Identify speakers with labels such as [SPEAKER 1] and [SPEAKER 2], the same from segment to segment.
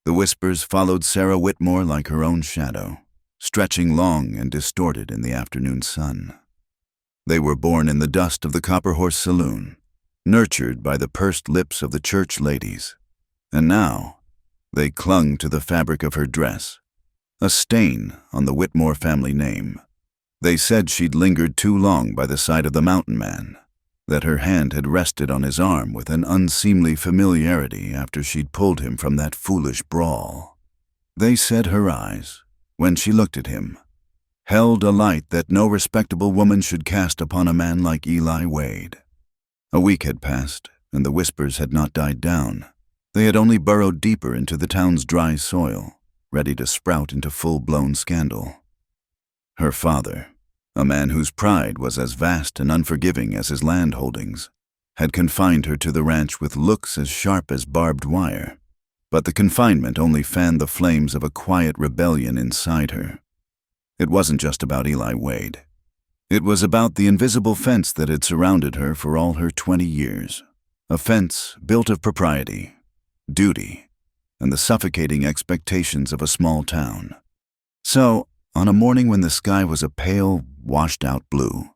[SPEAKER 1] The whispers followed Sarah Whitmore like her own shadow, stretching long and distorted in the afternoon sun. They were born in the dust of the Copper Horse Saloon, nurtured by the pursed lips of the church ladies, and now they clung to the fabric of her dress, a stain on the Whitmore family name. They said she'd lingered too long by the side of the mountain man, that her hand had rested on his arm with an unseemly familiarity after she'd pulled him from that foolish brawl. They said her eyes, when she looked at him, held a light that no respectable woman should cast upon a man like Eli Wade. A week had passed, and the whispers had not died down. They had only burrowed deeper into the town's dry soil, ready to sprout into full-blown scandal. Her father, a man whose pride was as vast and unforgiving as his land holdings, had confined her to the ranch with looks as sharp as barbed wire. But the confinement only fanned the flames of a quiet rebellion inside her. It wasn't just about Eli Wade. It was about the invisible fence that had surrounded her for all her 20 years. A fence built of propriety, duty, and the suffocating expectations of a small town. So, on a morning when the sky was a pale, washed-out blue,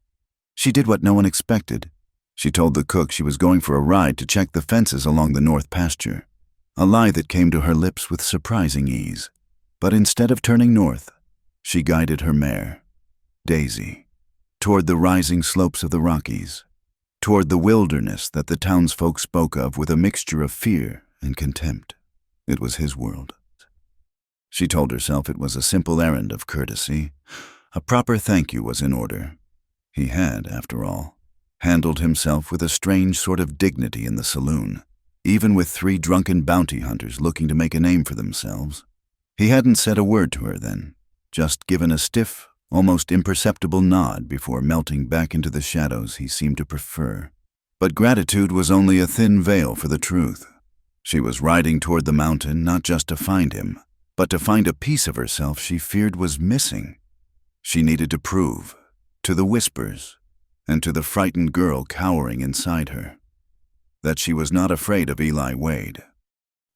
[SPEAKER 1] she did what no one expected. She told the cook she was going for a ride to check the fences along the north pasture, a lie that came to her lips with surprising ease. But instead of turning north, she guided her mare, Daisy, toward the rising slopes of the Rockies, toward the wilderness that the townsfolk spoke of with a mixture of fear and contempt. It was his world. She told herself it was a simple errand of courtesy. A proper thank you was in order. He had, after all, handled himself with a strange sort of dignity in the saloon, even with 3 drunken bounty hunters looking to make a name for themselves. He hadn't said a word to her then, just given a stiff, almost imperceptible nod before melting back into the shadows he seemed to prefer. But gratitude was only a thin veil for the truth. She was riding toward the mountain not just to find him, but to find a piece of herself she feared was missing. She needed to prove, to the whispers, and to the frightened girl cowering inside her, that she was not afraid of Eli Wade.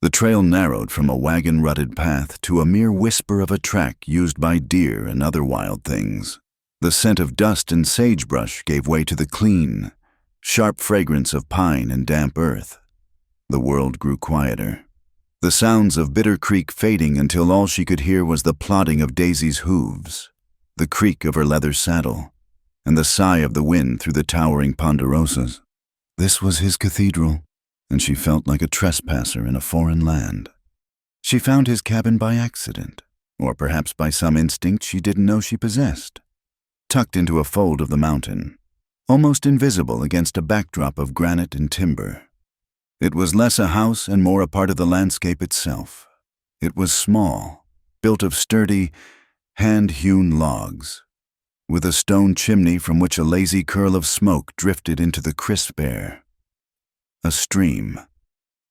[SPEAKER 1] The trail narrowed from a wagon-rutted path to a mere whisper of a track used by deer and other wild things. The scent of dust and sagebrush gave way to the clean, sharp fragrance of pine and damp earth. The world grew quieter, the sounds of Bitter Creek fading until all she could hear was the plodding of Daisy's hooves, the creak of her leather saddle, and the sigh of the wind through the towering ponderosas. This was his cathedral, and she felt like a trespasser in a foreign land. She found his cabin by accident, or perhaps by some instinct she didn't know she possessed, tucked into a fold of the mountain, almost invisible against a backdrop of granite and timber. It was less a house and more a part of the landscape itself. It was small, built of sturdy, hand-hewn logs, with a stone chimney from which a lazy curl of smoke drifted into the crisp air. A stream,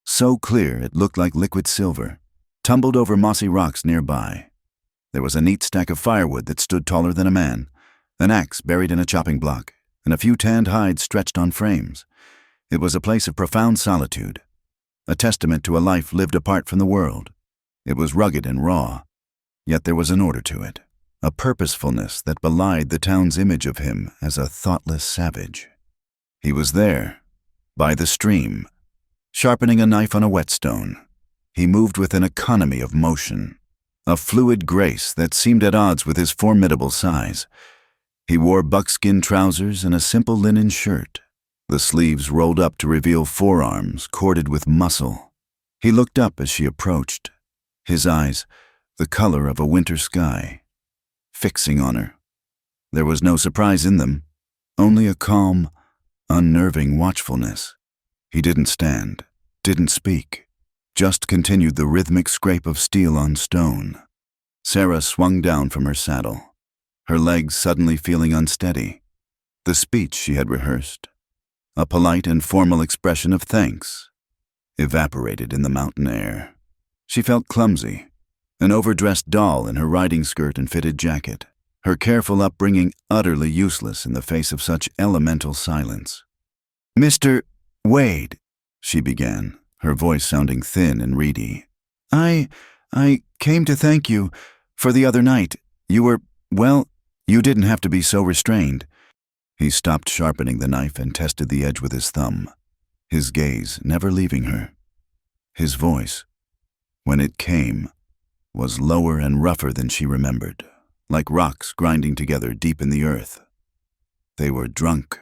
[SPEAKER 1] so clear it looked like liquid silver, tumbled over mossy rocks nearby. There was a neat stack of firewood that stood taller than a man, an axe buried in a chopping block, and a few tanned hides stretched on frames. It was a place of profound solitude, a testament to a life lived apart from the world. It was rugged and raw, yet there was an order to it, a purposefulness that belied the town's image of him as a thoughtless savage. He was there, by the stream, sharpening a knife on a whetstone. He moved with an economy of motion, a fluid grace that seemed at odds with his formidable size. He wore buckskin trousers and a simple linen shirt, the sleeves rolled up to reveal forearms corded with muscle. He looked up as she approached, his eyes the color of a winter sky, fixing on her. There was no surprise in them, only a calm, unnerving watchfulness. He didn't stand, didn't speak, just continued the rhythmic scrape of steel on stone. Sarah swung down from her saddle, her legs suddenly feeling unsteady. The speech she had rehearsed, a polite and formal expression of thanks, evaporated in the mountain air. She felt clumsy, an overdressed doll in her riding skirt and fitted jacket, her careful upbringing utterly useless in the face of such elemental silence. "Mr. Wade," she began, her voice sounding thin and reedy. I I came to thank you for the other night. Well, you didn't have to be so restrained. He stopped sharpening the knife and tested the edge with his thumb, his gaze never leaving her. His voice, when it came, was lower and rougher than she remembered, like rocks grinding together deep in the earth. They were drunk.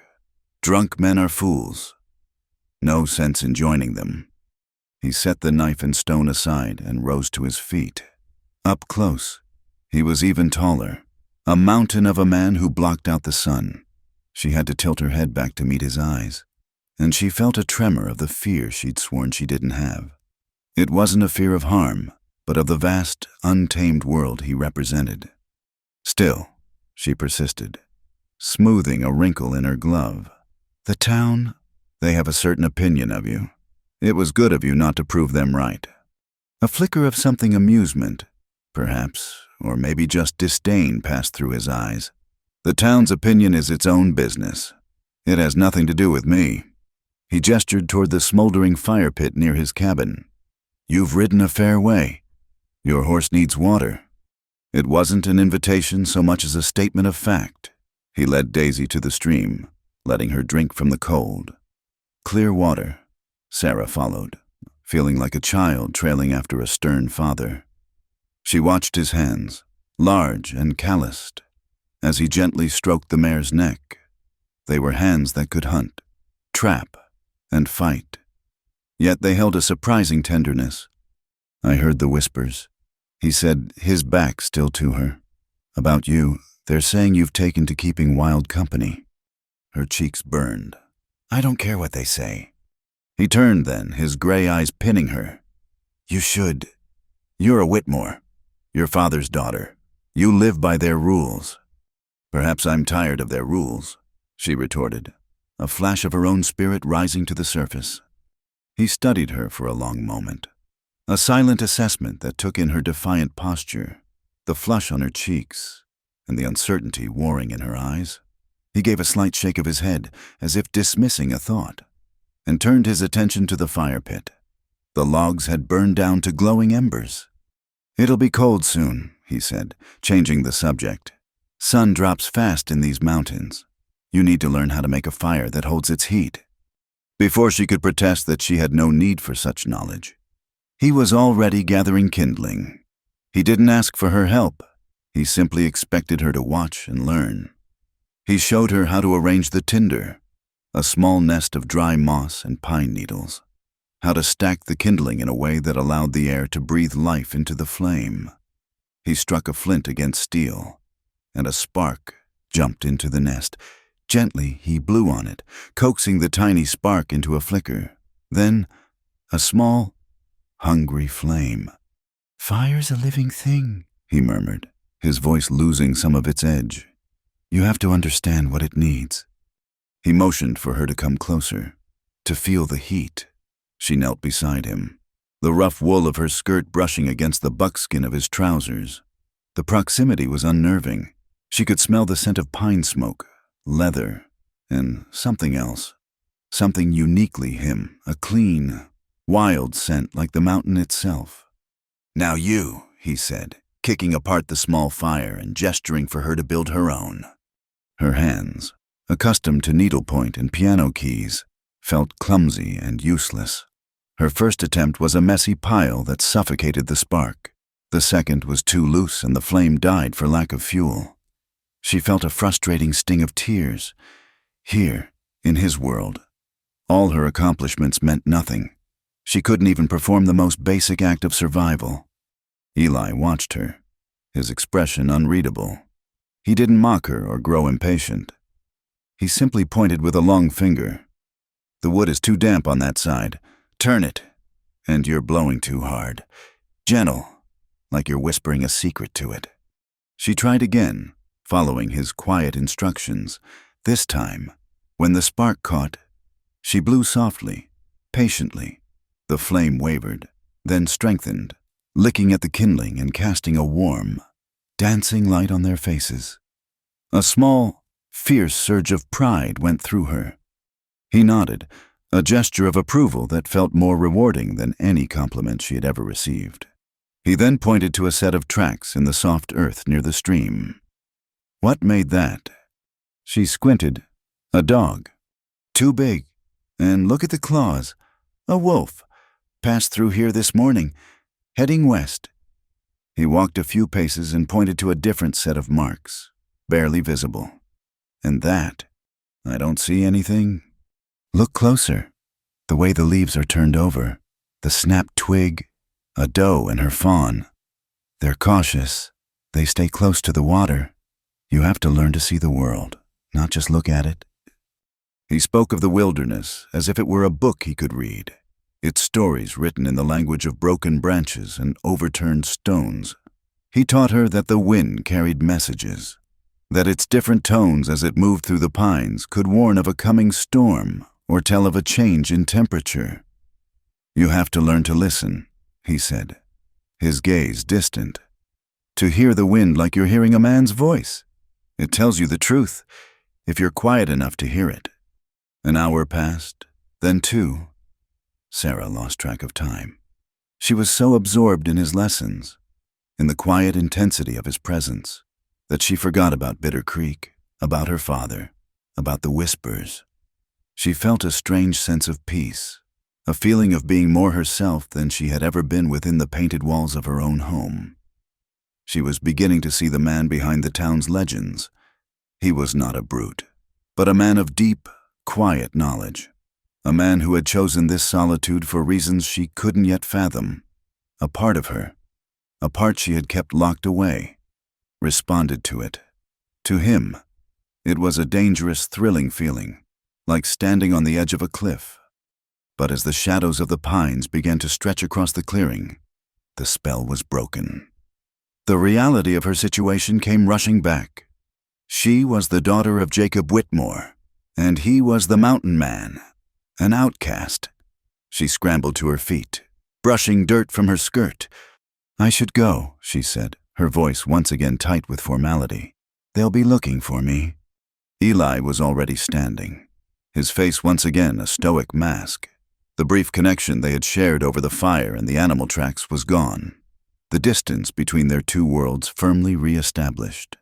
[SPEAKER 1] Drunk men are fools. No sense in joining them. He set the knife and stone aside and rose to his feet. Up close, he was even taller, a mountain of a man who blocked out the sun. She had to tilt her head back to meet his eyes, and she felt a tremor of the fear she'd sworn she didn't have. It wasn't a fear of harm, but of the vast, untamed world he represented. Still, she persisted, smoothing a wrinkle in her glove. The town, they have a certain opinion of you. It was good of you not to prove them right. A flicker of something amusement, perhaps, or maybe just disdain passed through his eyes. The town's opinion is its own business. It has nothing to do with me. He gestured toward the smoldering fire pit near his cabin. You've ridden a fair way. Your horse needs water. It wasn't an invitation so much as a statement of fact. He led Daisy to the stream, letting her drink from the cold. Clear water. Sarah followed, feeling like a child trailing after a stern father. She watched his hands, large and calloused, as he gently stroked the mare's neck. They were hands that could hunt, trap, and fight. Yet they held a surprising tenderness. I heard the whispers. He said, his back still to her. About you, they're saying you've taken to keeping wild company. Her cheeks burned. I don't care what they say. He turned then, his gray eyes pinning her. You should. You're a Whitmore. Your father's daughter. You live by their rules. Perhaps I'm tired of their rules, she retorted, a flash of her own spirit rising to the surface. He studied her for a long moment, a silent assessment that took in her defiant posture, the flush on her cheeks, and the uncertainty warring in her eyes. He gave a slight shake of his head, as if dismissing a thought, and turned his attention to the fire pit. The logs had burned down to glowing embers. It'll be cold soon, he said, changing the subject. Sun drops fast in these mountains. You need to learn how to make a fire that holds its heat. Before she could protest that she had no need for such knowledge, he was already gathering kindling. He didn't ask for her help. He simply expected her to watch and learn. He showed her how to arrange the tinder, a small nest of dry moss and pine needles, how to stack the kindling in a way that allowed the air to breathe life into the flame. He struck a flint against steel, and a spark jumped into the nest. Gently, he blew on it, coaxing the tiny spark into a flicker. Then, a small, hungry flame. Fire's a living thing, he murmured, his voice losing some of its edge. You have to understand what it needs. He motioned for her to come closer, to feel the heat. She knelt beside him, the rough wool of her skirt brushing against the buckskin of his trousers. The proximity was unnerving. She could smell the scent of pine smoke, leather, and something else. Something uniquely him, a clean, wild scent like the mountain itself. Now you, he said, kicking apart the small fire and gesturing for her to build her own. Her hands, accustomed to needlepoint and piano keys, felt clumsy and useless. Her first attempt was a messy pile that suffocated the spark. The second was too loose and the flame died for lack of fuel. She felt a frustrating sting of tears. Here, in his world, all her accomplishments meant nothing. She couldn't even perform the most basic act of survival. Eli watched her, his expression unreadable. He didn't mock her or grow impatient. He simply pointed with a long finger. The wood is too damp on that side. Turn it. And you're blowing too hard. Gentle, like you're whispering a secret to it. She tried again, following his quiet instructions. This time, when the spark caught, she blew softly, patiently. The flame wavered, then strengthened, licking at the kindling and casting a warm, dancing light on their faces. A small, fierce surge of pride went through her. He nodded, a gesture of approval that felt more rewarding than any compliment she had ever received. He then pointed to a set of tracks in the soft earth near the stream. What made that? She squinted. A dog. Too big. And look at the claws. A wolf. Passed through here this morning, heading west. He walked a few paces and pointed to a different set of marks, barely visible. And that? I don't see anything. Look closer. The way the leaves are turned over. The snapped twig. A doe and her fawn. They're cautious. They stay close to the water. You have to learn to see the world, not just look at it. He spoke of the wilderness as if it were a book he could read, its stories written in the language of broken branches and overturned stones. He taught her that the wind carried messages, that its different tones as it moved through the pines could warn of a coming storm or tell of a change in temperature. You have to learn to listen, he said, his gaze distant. To hear the wind like you're hearing a man's voice. It tells you the truth, if you're quiet enough to hear it. An hour passed, then 2. Sarah lost track of time. She was so absorbed in his lessons, in the quiet intensity of his presence, that she forgot about Bitter Creek, about her father, about the whispers. She felt a strange sense of peace, a feeling of being more herself than she had ever been within the painted walls of her own home. She was beginning to see the man behind the town's legends. He was not a brute, but a man of deep, quiet knowledge. A man who had chosen this solitude for reasons she couldn't yet fathom. A part of her, a part she had kept locked away, responded to it. To him, it was a dangerous, thrilling feeling, like standing on the edge of a cliff. But as the shadows of the pines began to stretch across the clearing, the spell was broken. The reality of her situation came rushing back. She was the daughter of Jacob Whitmore, and he was the mountain man, an outcast. She scrambled to her feet, brushing dirt from her skirt. I should go, she said, her voice once again tight with formality. They'll be looking for me. Eli was already standing, his face once again a stoic mask. The brief connection they had shared over the fire and the animal tracks was gone, the distance between their two worlds firmly re-established.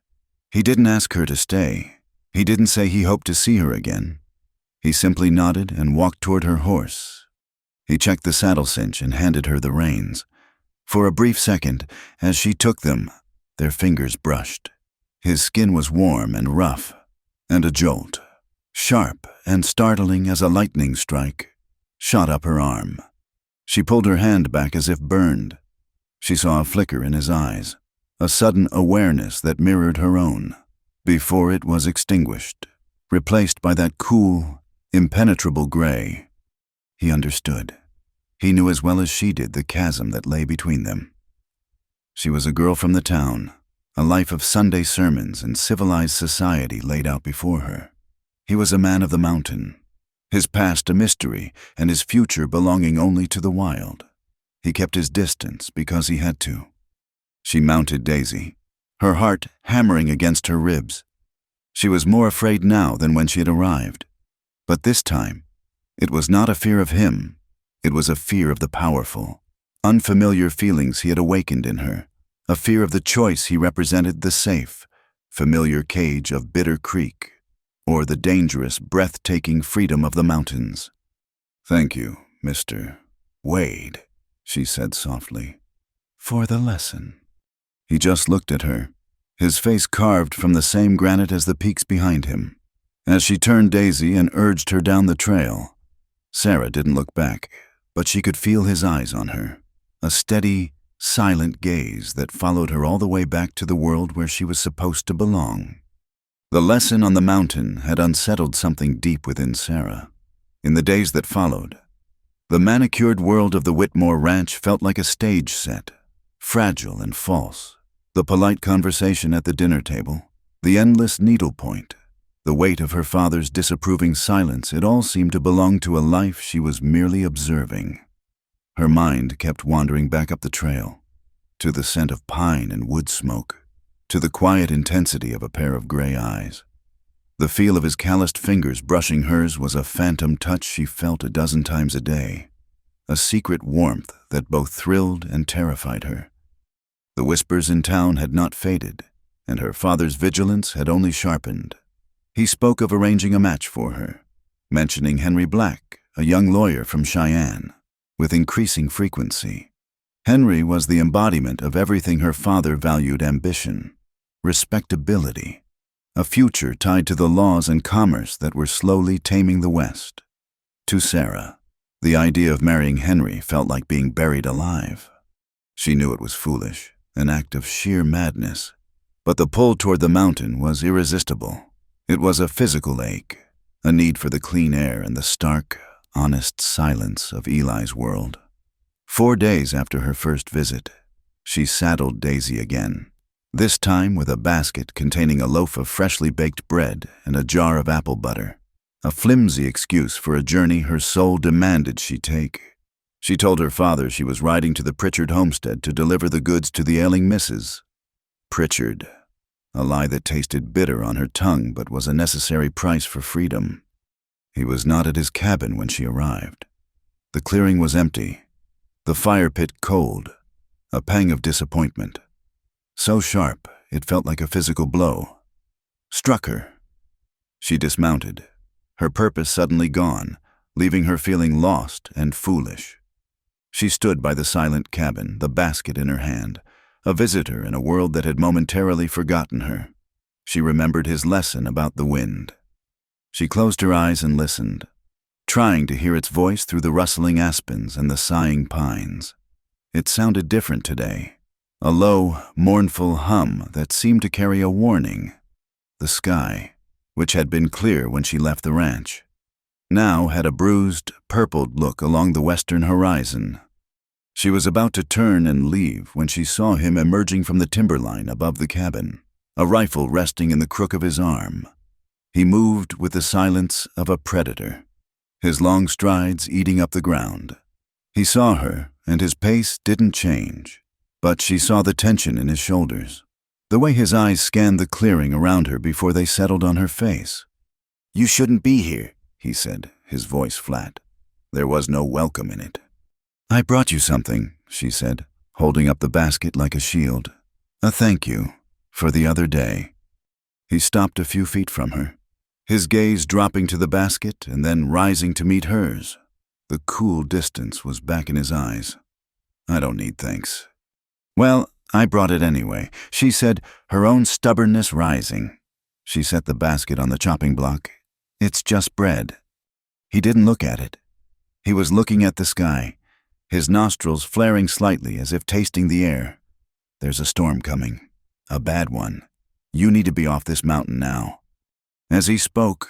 [SPEAKER 1] He didn't ask her to stay. He didn't say he hoped to see her again. He simply nodded and walked toward her horse. He checked the saddle cinch and handed her the reins. For a brief second, as she took them, their fingers brushed. His skin was warm and rough, and a jolt, sharp and startling as a lightning strike, shot up her arm. She pulled her hand back as if burned. She saw a flicker in his eyes, a sudden awareness that mirrored her own, before it was extinguished, replaced by that cool, impenetrable gray. He understood. He knew as well as she did the chasm that lay between them. She was a girl from the town, a life of Sunday sermons and civilized society laid out before her. He was a man of the mountain, his past a mystery and his future belonging only to the wild. He kept his distance because he had to. She mounted Daisy, her heart hammering against her ribs. She was more afraid now than when she had arrived. But this time, it was not a fear of him. It was a fear of the powerful, unfamiliar feelings he had awakened in her, a fear of the choice he represented, the safe, familiar cage of Bitter Creek, or the dangerous, breathtaking freedom of the mountains. Thank you, Mr. Wade, she said softly, for the lesson. He just looked at her, his face carved from the same granite as the peaks behind him. As she turned Daisy and urged her down the trail, Sarah didn't look back, but she could feel his eyes on her, a steady, silent gaze that followed her all the way back to the world where she was supposed to belong. The lesson on the mountain had unsettled something deep within Sarah. In the days that followed, the manicured world of the Whitmore Ranch felt like a stage set, fragile and false. The polite conversation at the dinner table, the endless needlepoint, the weight of her father's disapproving silence, it all seemed to belong to a life she was merely observing. Her mind kept wandering back up the trail, to the scent of pine and wood smoke, to the quiet intensity of a pair of gray eyes. The feel of his calloused fingers brushing hers was a phantom touch she felt a dozen times a day, a secret warmth that both thrilled and terrified her. The whispers in town had not faded, and her father's vigilance had only sharpened. He spoke of arranging a match for her, mentioning Henry Black, a young lawyer from Cheyenne, with increasing frequency. Henry was the embodiment of everything her father valued: ambition, respectability, a future tied to the laws and commerce that were slowly taming the West. To Sarah, the idea of marrying Henry felt like being buried alive. She knew it was foolish, an act of sheer madness, but the pull toward the mountain was irresistible. It was a physical ache, a need for the clean air and the stark, honest silence of Eli's world. 4 days after her first visit, she saddled Daisy again, this time with a basket containing a loaf of freshly baked bread and a jar of apple butter, a flimsy excuse for a journey her soul demanded she take. She told her father she was riding to the Pritchard homestead to deliver the goods to the ailing Mrs. Pritchard, a lie that tasted bitter on her tongue but was a necessary price for freedom. He was not at his cabin when she arrived. The clearing was empty, the fire pit cold, a pang of disappointment, so sharp it felt like a physical blow, struck her. She dismounted, her purpose suddenly gone, leaving her feeling lost and foolish. She stood by the silent cabin, the basket in her hand, a visitor in a world that had momentarily forgotten her. She remembered his lesson about the wind. She closed her eyes and listened, trying to hear its voice through the rustling aspens and the sighing pines. It sounded different today, a low, mournful hum that seemed to carry a warning. The sky, which had been clear when she left the ranch, now had a bruised, purpled look along the western horizon. She was about to turn and leave when she saw him emerging from the timberline above the cabin, a rifle resting in the crook of his arm. He moved with the silence of a predator, his long strides eating up the ground. He saw her, and his pace didn't change, but she saw the tension in his shoulders, the way his eyes scanned the clearing around her before they settled on her face. "You shouldn't be here," he said, his voice flat. There was no welcome in it. "I brought you something," she said, holding up the basket like a shield. "A thank you for the other day." He stopped a few feet from her, his gaze dropping to the basket and then rising to meet hers. The cool distance was back in his eyes. "I don't need thanks." "Well, I brought it anyway," she said, her own stubbornness rising. She set the basket on the chopping block. "It's just bread." He didn't look at it. He was looking at the sky, his nostrils flaring slightly as if tasting the air. "There's a storm coming, a bad one. You need to be off this mountain now." As he spoke,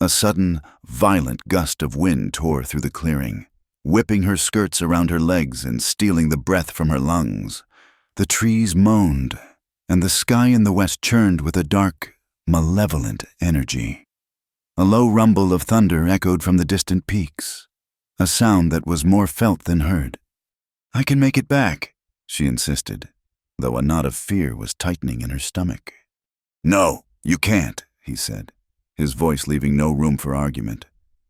[SPEAKER 1] a sudden, violent gust of wind tore through the clearing, whipping her skirts around her legs and stealing the breath from her lungs. The trees moaned, and the sky in the west churned with a dark, malevolent energy. A low rumble of thunder echoed from the distant peaks, a sound that was more felt than heard. "I can make it back," she insisted, though a knot of fear was tightening in her stomach. "No, you can't," he said, his voice leaving no room for argument.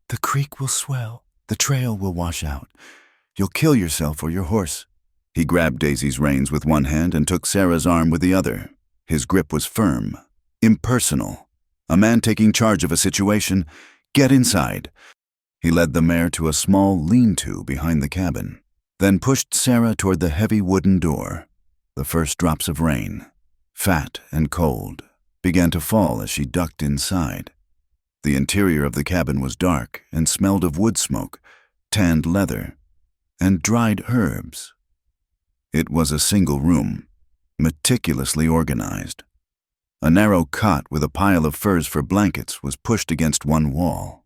[SPEAKER 1] "The creek will swell, the trail will wash out. You'll kill yourself or your horse." He grabbed Daisy's reins with one hand and took Sarah's arm with the other. His grip was firm, impersonal. A man taking charge of a situation. "Get inside." He led the mare to a small lean-to behind the cabin, then pushed Sarah toward the heavy wooden door. The first drops of rain, fat and cold, began to fall as she ducked inside. The interior of the cabin was dark and smelled of wood smoke, tanned leather, and dried herbs. It was a single room, meticulously organized. A narrow cot with a pile of furs for blankets was pushed against one wall.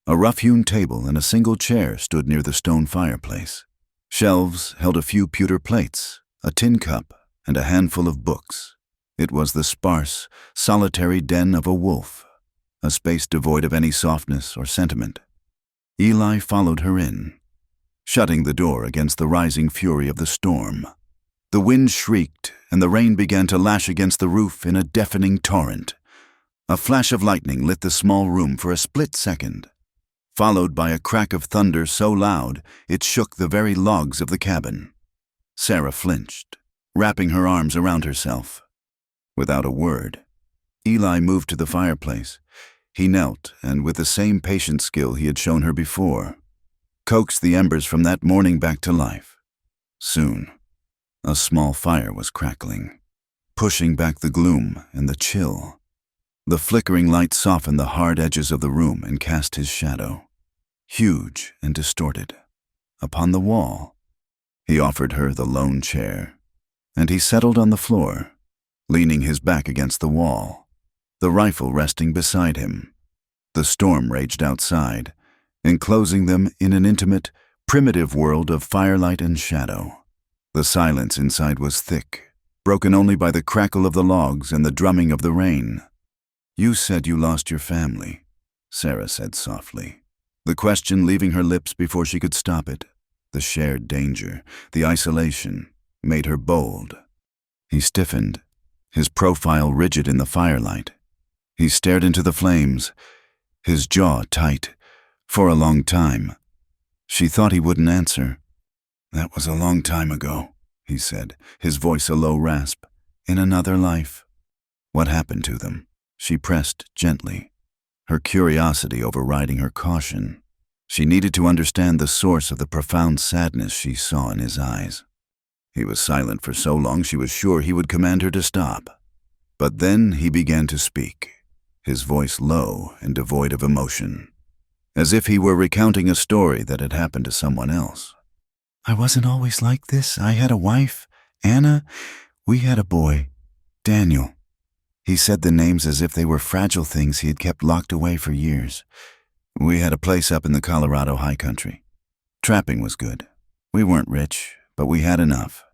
[SPEAKER 1] A rough-hewn table and a single chair stood near the stone fireplace. Shelves held a few pewter plates, a tin cup, and a handful of books. It was the sparse, solitary den of a wolf, a space devoid of any softness or sentiment. Eli followed her in, shutting the door against the rising fury of the storm. The wind shrieked, and the rain began to lash against the roof in a deafening torrent. A flash of lightning lit the small room for a split second, followed by a crack of thunder so loud it shook the very logs of the cabin. Sarah flinched, wrapping her arms around herself. Without a word, Eli moved to the fireplace. He knelt, and with the same patient skill he had shown her before, coaxed the embers from that morning back to life. Soon, a small fire was crackling, pushing back the gloom and the chill. The flickering light softened the hard edges of the room and cast his shadow, huge and distorted, upon the wall. He offered her the lone chair, and he settled on the floor, leaning his back against the wall, the rifle resting beside him. The storm raged outside, enclosing them in an intimate, primitive world of firelight and shadow. The silence inside was thick, broken only by the crackle of the logs and the drumming of the rain. "You said you lost your family," Sarah said softly, the question leaving her lips before she could stop it. The shared danger, the isolation, made her bold. He stiffened, his profile rigid in the firelight. He stared into the flames, his jaw tight, for a long time. She thought he wouldn't answer. "That was a long time ago," he said, his voice a low rasp. "In another life." "What happened to them?" She pressed gently, her curiosity overriding her caution. She needed to understand the source of the profound sadness she saw in his eyes. He was silent for so long she was sure he would command her to stop. But then he began to speak, his voice low and devoid of emotion, as if he were recounting a story that had happened to someone else. "I wasn't always like this. I had a wife, Anna. We had a boy, Daniel." He said the names as if they were fragile things he had kept locked away for years. "We had a place up in the Colorado high country. Trapping was good. We weren't rich, but we had enough.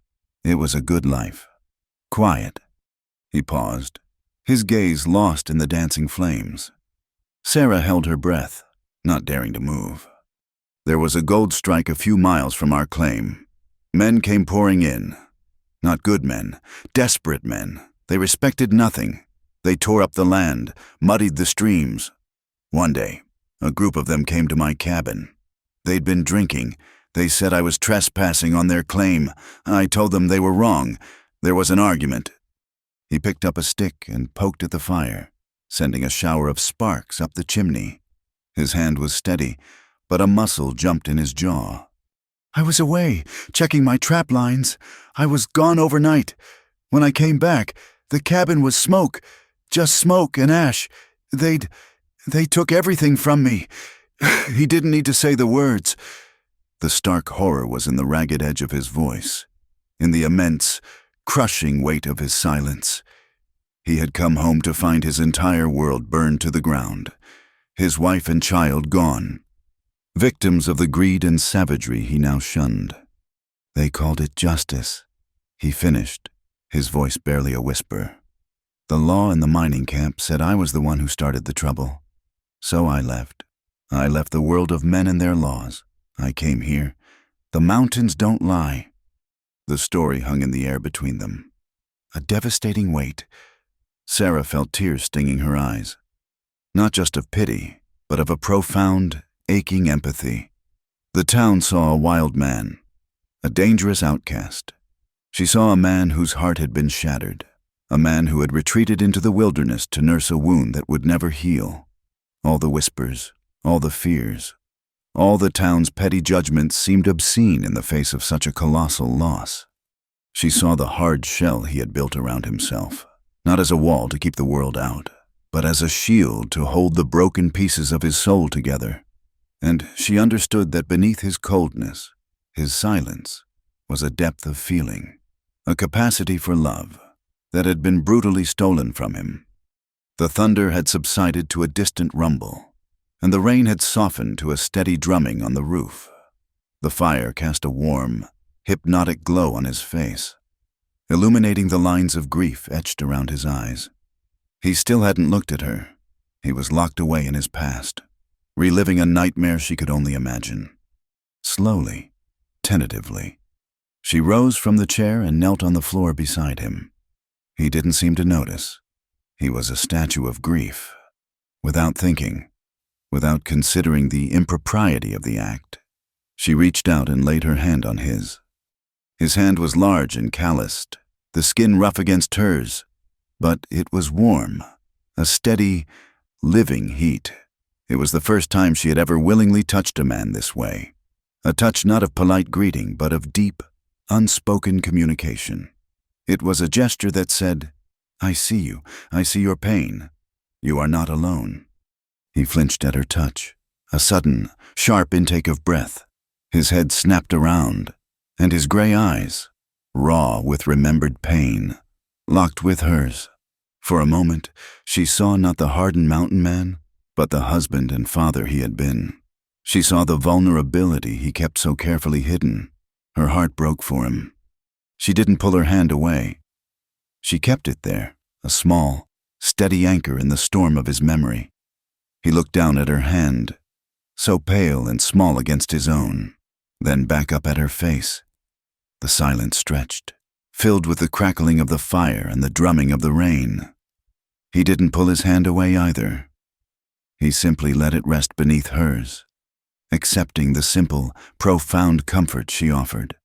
[SPEAKER 1] It was a good life. Quiet." He paused, his gaze lost in the dancing flames. Sarah held her breath, not daring to move. "There was a gold strike a few miles from our claim. Men came pouring in. Not good men, desperate men. They respected nothing. They tore up the land, muddied the streams. One day, a group of them came to my cabin. They'd been drinking. They said I was trespassing on their claim. I told them they were wrong. There was an argument." He picked up a stick and poked at the fire, sending a shower of sparks up the chimney. His hand was steady, but a muscle jumped in his jaw. "I was away, checking my trap lines. I was gone overnight. When I came back, the cabin was smoke, just smoke and ash. They took everything from me." He didn't need to say the words. The stark horror was in the ragged edge of his voice, in the immense, crushing weight of his silence. He had come home to find his entire world burned to the ground, his wife and child gone, victims of the greed and savagery he now shunned. "They called it justice," he finished, his voice barely a whisper. "The law in the mining camp said I was the one who started the trouble. So I left. I left the world of men and their laws. I came here. The mountains don't lie." The story hung in the air between them, a devastating weight. Sarah felt tears stinging her eyes, not just of pity, but of a profound, aching empathy. The town saw a wild man, a dangerous outcast. She saw a man whose heart had been shattered, a man who had retreated into the wilderness to nurse a wound that would never heal. All the whispers, all the fears, all the town's petty judgments seemed obscene in the face of such a colossal loss. She saw the hard shell he had built around himself, not as a wall to keep the world out, but as a shield to hold the broken pieces of his soul together. And she understood that beneath his coldness, his silence, was a depth of feeling, a capacity for love that had been brutally stolen from him. The thunder had subsided to a distant rumble, and the rain had softened to a steady drumming on the roof. The fire cast a warm, hypnotic glow on his face, illuminating the lines of grief etched around his eyes. He still hadn't looked at her. He was locked away in his past, reliving a nightmare she could only imagine. Slowly, tentatively, she rose from the chair and knelt on the floor beside him. He didn't seem to notice. He was a statue of grief. Without thinking, without considering the impropriety of the act, she reached out and laid her hand on his. His hand was large and calloused, the skin rough against hers, but it was warm, a steady, living heat. It was the first time she had ever willingly touched a man this way, a touch not of polite greeting but of deep, unspoken communication. It was a gesture that said, "I see you, I see your pain. You are not alone." He flinched at her touch, a sudden, sharp intake of breath. His head snapped around, and his gray eyes, raw with remembered pain, locked with hers. For a moment, she saw not the hardened mountain man, but the husband and father he had been. She saw the vulnerability he kept so carefully hidden. Her heart broke for him. She didn't pull her hand away. She kept it there, a small, steady anchor in the storm of his memory. He looked down at her hand, so pale and small against his own, then back up at her face. The silence stretched, filled with the crackling of the fire and the drumming of the rain. He didn't pull his hand away either. He simply let it rest beneath hers, accepting the simple, profound comfort she offered.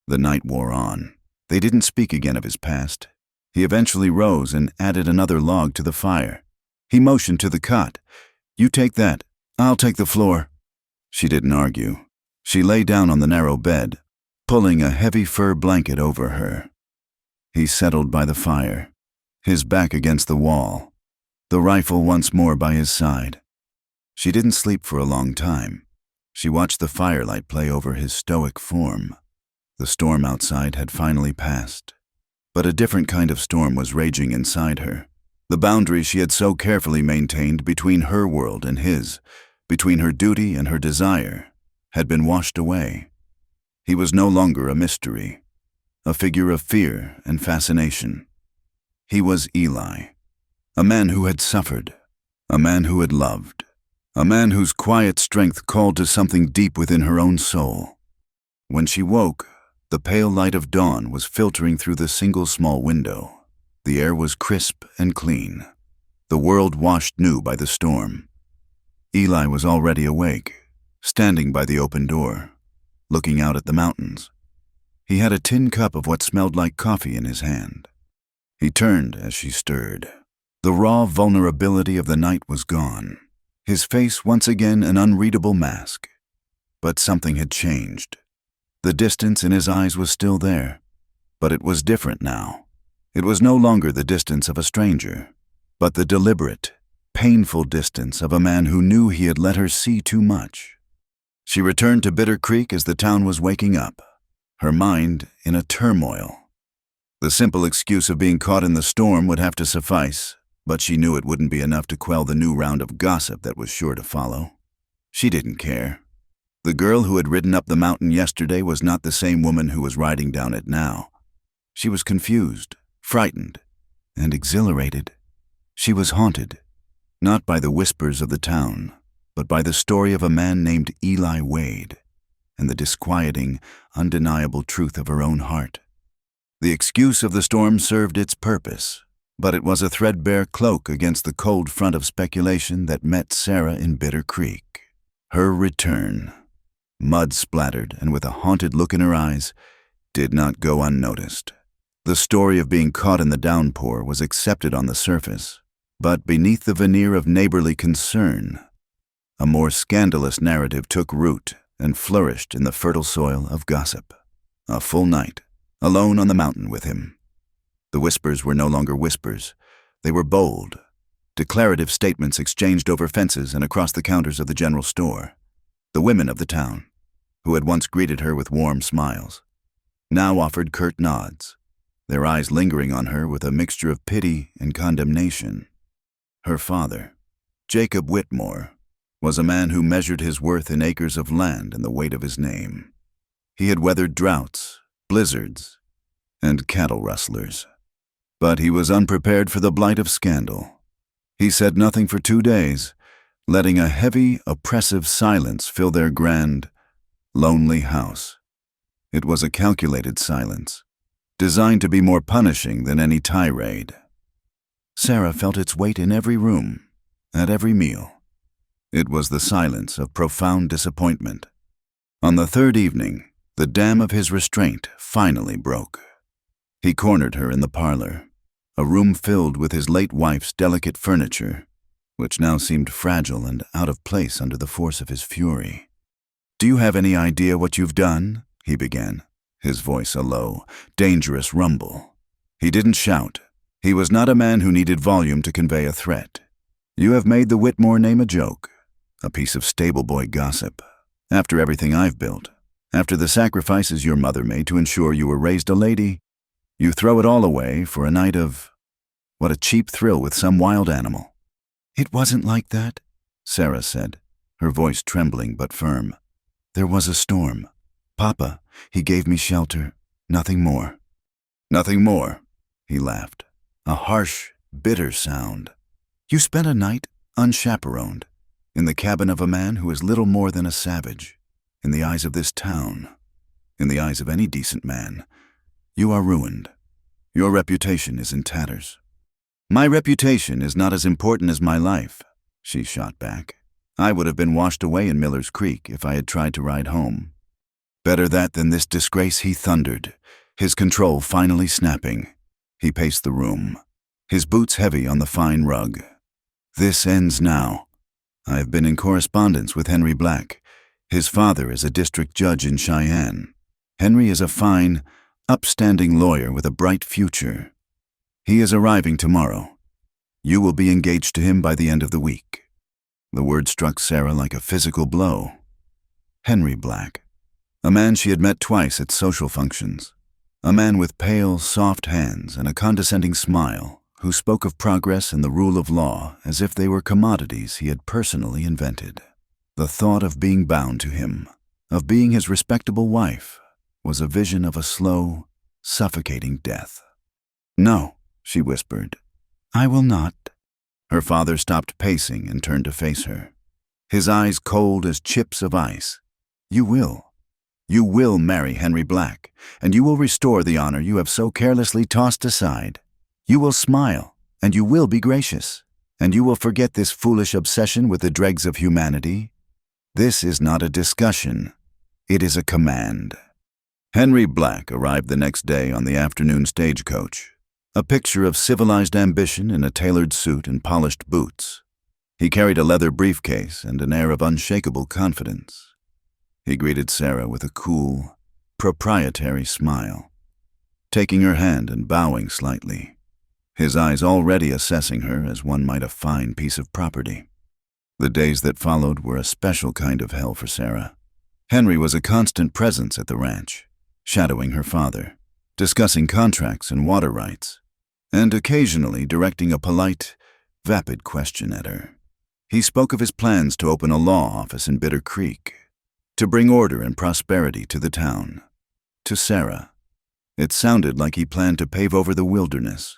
[SPEAKER 1] The night wore on. They didn't speak again of his past. He eventually rose and added another log to the fire. He motioned to the cot. "You take that. I'll take the floor." She didn't argue. She lay down on the narrow bed, pulling a heavy fur blanket over her. He settled by the fire, his back against the wall, the rifle once more by his side. She didn't sleep for a long time. She watched the firelight play over his stoic form. The storm outside had finally passed, but a different kind of storm was raging inside her. The boundary she had so carefully maintained between her world and his, between her duty and her desire, had been washed away. He was no longer a mystery, a figure of fear and fascination. He was Eli, a man who had suffered, a man who had loved, a man whose quiet strength called to something deep within her own soul. When she woke, the pale light of dawn was filtering through the single small window. The air was crisp and clean, the world washed new by the storm. Eli was already awake, standing by the open door, looking out at the mountains. He had a tin cup of what smelled like coffee in his hand. He turned as she stirred. The raw vulnerability of the night was gone, his face once again an unreadable mask. But something had changed. The distance in his eyes was still there, but it was different now. It was no longer the distance of a stranger, but the deliberate, painful distance of a man who knew he had let her see too much. She returned to Bitter Creek as the town was waking up, her mind in a turmoil. The simple excuse of being caught in the storm would have to suffice, but she knew it wouldn't be enough to quell the new round of gossip that was sure to follow. She didn't care. The girl who had ridden up the mountain yesterday was not the same woman who was riding down it now. She was confused, frightened, and exhilarated. She was haunted, not by the whispers of the town, but by the story of a man named Eli Wade, and the disquieting, undeniable truth of her own heart. The excuse of the storm served its purpose, but it was a threadbare cloak against the cold front of speculation that met Sarah in Bitter Creek. Her return, mud-splattered and with a haunted look in her eyes, did not go unnoticed. The story of being caught in the downpour was accepted on the surface, but beneath the veneer of neighborly concern, a more scandalous narrative took root and flourished in the fertile soil of gossip. A full night, alone on the mountain with him. The whispers were no longer whispers. They were bold, declarative statements exchanged over fences and across the counters of the general store. The women of the town, who had once greeted her with warm smiles, now offered curt nods, their eyes lingering on her with a mixture of pity and condemnation. Her father, Jacob Whitmore, was a man who measured his worth in acres of land and the weight of his name. He had weathered droughts, blizzards, and cattle rustlers. But he was unprepared for the blight of scandal. He said nothing for 2 days, letting a heavy, oppressive silence fill their grand, lonely house. It was a calculated silence, designed to be more punishing than any tirade. Sarah felt its weight in every room, at every meal. It was the silence of profound disappointment. On the third evening, the dam of his restraint finally broke. He cornered her in the parlor, a room filled with his late wife's delicate furniture, which now seemed fragile and out of place under the force of his fury. "Do you have any idea what you've done?" he began, his voice a low, dangerous rumble. He didn't shout. He was not a man who needed volume to convey a threat. "You have made the Whitmore name a joke, a piece of stable-boy gossip. After everything I've built, after the sacrifices your mother made to ensure you were raised a lady, you throw it all away for a night of, what a cheap thrill with some wild animal." "It wasn't like that," Sarah said, her voice trembling but firm. "There was a storm. Papa, he gave me shelter. Nothing more." "Nothing more," he laughed, a harsh, bitter sound. "You spent a night, unchaperoned, in the cabin of a man who is little more than a savage. In the eyes of this town, in the eyes of any decent man, you are ruined. Your reputation is in tatters." "My reputation is not as important as my life," she shot back. "I would have been washed away in Miller's Creek if I had tried to ride home." "Better that than this disgrace," he thundered, his control finally snapping. He paced the room, his boots heavy on the fine rug. "This ends now. I have been in correspondence with Henry Black. His father is a district judge in Cheyenne. Henry is a fine, upstanding lawyer with a bright future. He is arriving tomorrow. You will be engaged to him by the end of the week." The word struck Sarah like a physical blow. Henry Black, a man she had met twice at social functions, a man with pale, soft hands and a condescending smile, who spoke of progress and the rule of law as if they were commodities he had personally invented. The thought of being bound to him, of being his respectable wife, was a vision of a slow, suffocating death. "No," she whispered. "I will not." Her father stopped pacing and turned to face her, his eyes cold as chips of ice. "You will. You will marry Henry Black, and you will restore the honor you have so carelessly tossed aside. You will smile, and you will be gracious, and you will forget this foolish obsession with the dregs of humanity. This is not a discussion. It is a command." Henry Black arrived the next day on the afternoon stagecoach, a picture of civilized ambition in a tailored suit and polished boots. He carried a leather briefcase and an air of unshakable confidence. He greeted Sarah with a cool, proprietary smile, taking her hand and bowing slightly, his eyes already assessing her as one might a fine piece of property. The days that followed were a special kind of hell for Sarah. Henry was a constant presence at the ranch, shadowing her father, discussing contracts and water rights, and occasionally directing a polite, vapid question at her. He spoke of his plans to open a law office in Bitter Creek, to bring order and prosperity to the town. To Sarah, it sounded like he planned to pave over the wilderness,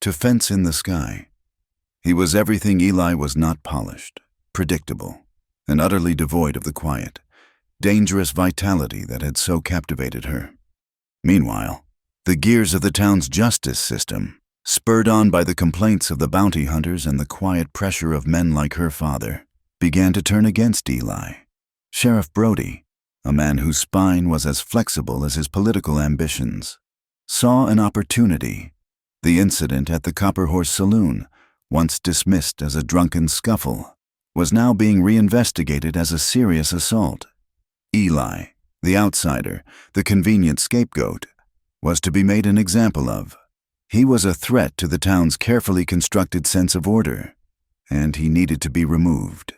[SPEAKER 1] to fence in the sky. He was everything Eli was not: polished, predictable, and utterly devoid of the quiet, dangerous vitality that had so captivated her. Meanwhile, the gears of the town's justice system, spurred on by the complaints of the bounty hunters and the quiet pressure of men like her father, began to turn against Eli. Sheriff Brody, a man whose spine was as flexible as his political ambitions, saw an opportunity. The incident at the Copper Horse Saloon, once dismissed as a drunken scuffle, was now being reinvestigated as a serious assault. Eli, the outsider, the convenient scapegoat, was to be made an example of. He was a threat to the town's carefully constructed sense of order, and he needed to be removed.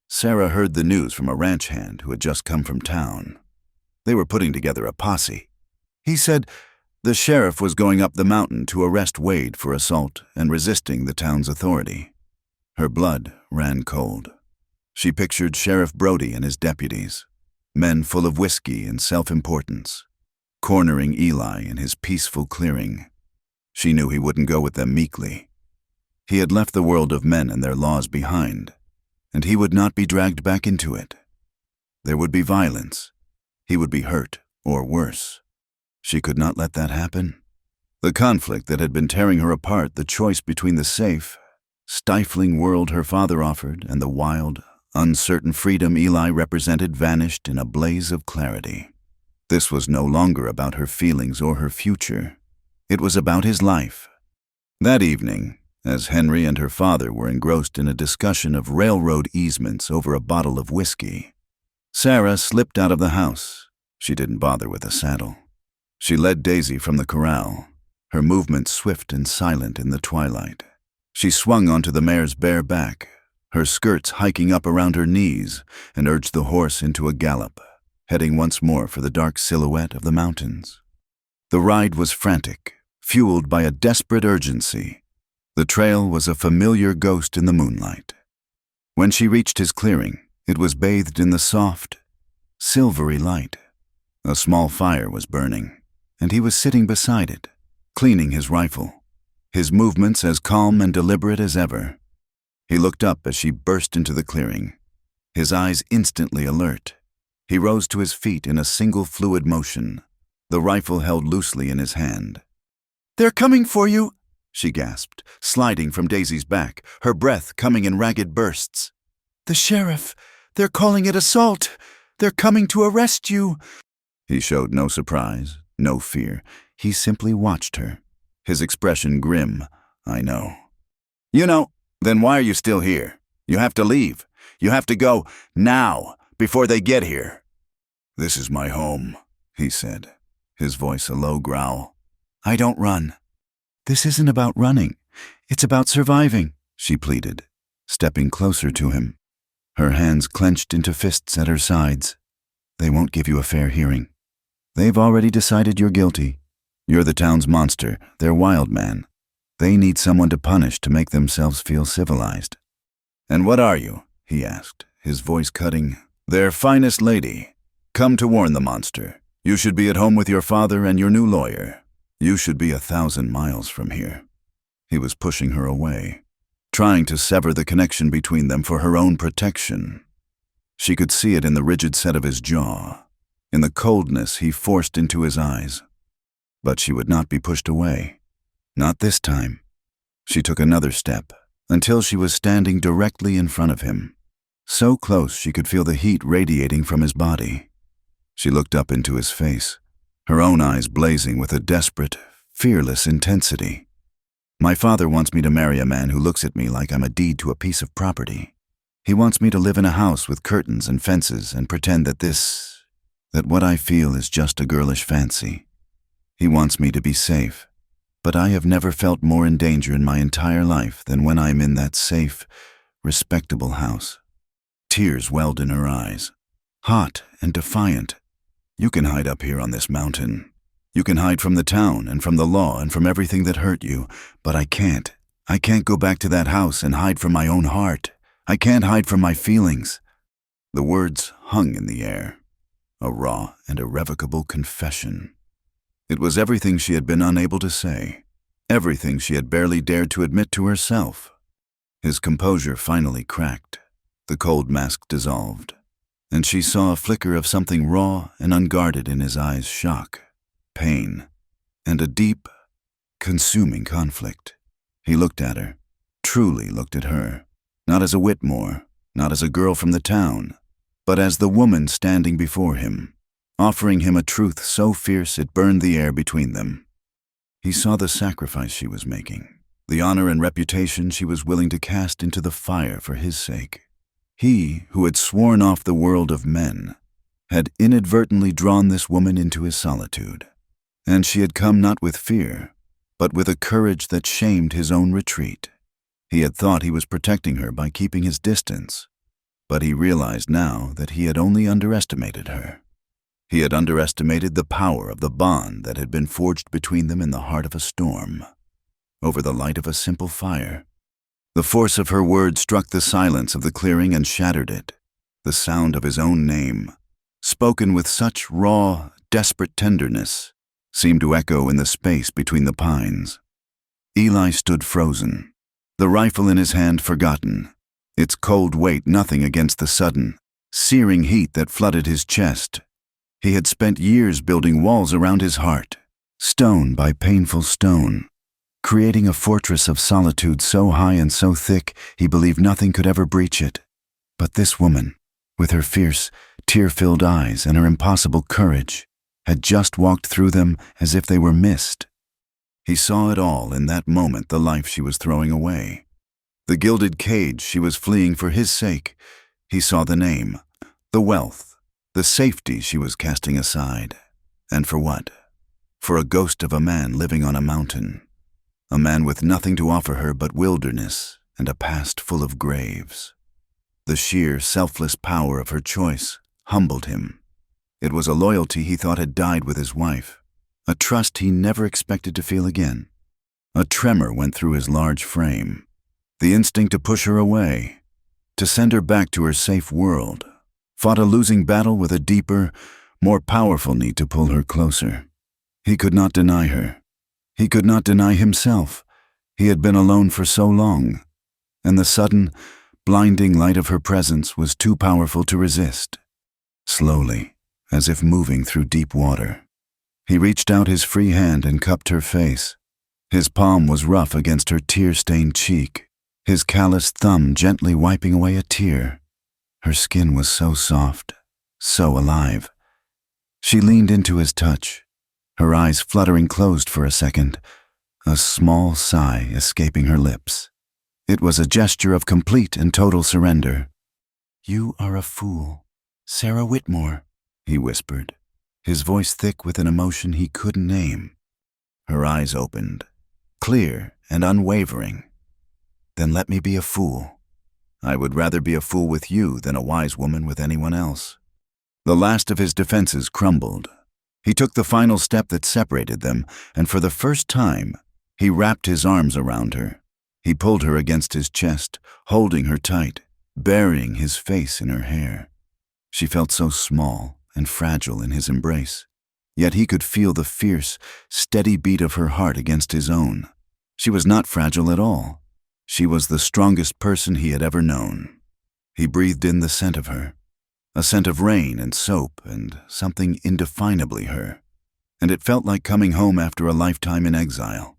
[SPEAKER 1] Sarah heard the news from a ranch hand who had just come from town. They were putting together a posse. He said the sheriff was going up the mountain to arrest Wade for assault and resisting the town's authority. Her blood ran cold. She pictured Sheriff Brody and his deputies, men full of whiskey and self-importance, cornering Eli in his peaceful clearing. She knew he wouldn't go with them meekly. He had left the world of men and their laws behind, and he would not be dragged back into it. There would be violence. He would be hurt, or worse. She could not let that happen. The conflict that had been tearing her apart, the choice between the safe, stifling world her father offered and the wild, uncertain freedom Eli represented, vanished in a blaze of clarity. This was no longer about her feelings or her future. It was about his life. That evening, as Henry and her father were engrossed in a discussion of railroad easements over a bottle of whiskey, Sarah slipped out of the house. She didn't bother with a saddle. She led Daisy from the corral, her movements swift and silent in the twilight. She swung onto the mare's bare back, her skirts hiking up around her knees, and urged the horse into a gallop, heading once more for the dark silhouette of the mountains. The ride was frantic, fueled by a desperate urgency. The trail was a familiar ghost in the moonlight. When she reached his clearing, it was bathed in the soft, silvery light. A small fire was burning, and he was sitting beside it, cleaning his rifle, his movements as calm and deliberate as ever. He looked up as she burst into the clearing, his eyes instantly alert. He rose to his feet in a single fluid motion, the rifle held loosely in his hand. "They're coming for you!" she gasped, sliding from Daisy's back, her breath coming in ragged bursts. "The sheriff! They're calling it assault! They're coming to arrest you!" He showed no surprise, no fear. He simply watched her, his expression grim. "I know." "You know, then why are you still here? You have to leave. You have to go now, before they get here." "This is my home," he said, his voice a low growl. "I don't run." "This isn't about running. It's about surviving," she pleaded, stepping closer to him, her hands clenched into fists at her sides. "They won't give you a fair hearing. They've already decided you're guilty. You're the town's monster, their wild man. They need someone to punish to make themselves feel civilized." "And what are you?" he asked, his voice cutting. "Their finest lady. Come to warn the monster. You should be at home with your father and your new lawyer. You should be 1,000 miles from here." He was pushing her away, trying to sever the connection between them for her own protection. She could see it in the rigid set of his jaw, in the coldness he forced into his eyes. But she would not be pushed away. Not this time. She took another step, until she was standing directly in front of him, so close she could feel the heat radiating from his body. She looked up into his face, her own eyes blazing with a desperate, fearless intensity. "My father wants me to marry a man who looks at me like I'm a deed to a piece of property. He wants me to live in a house with curtains and fences and pretend that what I feel is just a girlish fancy. He wants me to be safe, but I have never felt more in danger in my entire life than when I'm in that safe, respectable house." Tears welled in her eyes, hot and defiant. "You can hide up here on this mountain. You can hide from the town and from the law and from everything that hurt you, but I can't. I can't go back to that house and hide from my own heart. I can't hide from my feelings." The words hung in the air, a raw and irrevocable confession. It was everything she had been unable to say, everything she had barely dared to admit to herself. His composure finally cracked, the cold mask dissolved, and she saw a flicker of something raw and unguarded in his eyes: shock, pain, and a deep, consuming conflict. He looked at her, truly looked at her, not as a Whitmore, not as a girl from the town, but as the woman standing before him, offering him a truth so fierce it burned the air between them. He saw the sacrifice she was making, the honor and reputation she was willing to cast into the fire for his sake. He, who had sworn off the world of men, had inadvertently drawn this woman into his solitude, and she had come not with fear, but with a courage that shamed his own retreat. He had thought he was protecting her by keeping his distance, but he realized now that he had only underestimated her. He had underestimated the power of the bond that had been forged between them in the heart of a storm, over the light of a simple fire. The force of her words struck the silence of the clearing and shattered it. The sound of his own name, spoken with such raw, desperate tenderness, seemed to echo in the space between the pines. Eli stood frozen, the rifle in his hand forgotten, its cold weight nothing against the sudden, searing heat that flooded his chest. He had spent years building walls around his heart, stone by painful stone, creating a fortress of solitude so high and so thick he believed nothing could ever breach it. But this woman, with her fierce, tear-filled eyes and her impossible courage, had just walked through them as if they were mist. He saw it all in that moment, the life she was throwing away. The gilded cage she was fleeing for his sake. He saw the name, the wealth, the safety she was casting aside. And for what? For a ghost of a man living on a mountain. A man with nothing to offer her but wilderness and a past full of graves. The sheer, selfless power of her choice humbled him. It was a loyalty he thought had died with his wife, a trust he never expected to feel again. A tremor went through his large frame, the instinct to push her away, to send her back to her safe world, fought a losing battle with a deeper, more powerful need to pull her closer. He could not deny her. He could not deny himself. He had been alone for so long, and the sudden, blinding light of her presence was too powerful to resist. Slowly, as if moving through deep water, he reached out his free hand and cupped her face. His palm was rough against her tear-stained cheek, his calloused thumb gently wiping away a tear. Her skin was so soft, so alive. She leaned into his touch, her eyes fluttering closed for a second, a small sigh escaping her lips. It was a gesture of complete and total surrender. "You are a fool, Sarah Whitmore," he whispered, his voice thick with an emotion he couldn't name. Her eyes opened, clear and unwavering. "Then let me be a fool. I would rather be a fool with you than a wise woman with anyone else." The last of his defenses crumbled. He took the final step that separated them, and for the first time, he wrapped his arms around her. He pulled her against his chest, holding her tight, burying his face in her hair. She felt so small and fragile in his embrace, yet he could feel the fierce, steady beat of her heart against his own. She was not fragile at all. She was the strongest person he had ever known. He breathed in the scent of her, a scent of rain and soap and something indefinably her, and it felt like coming home after a lifetime in exile.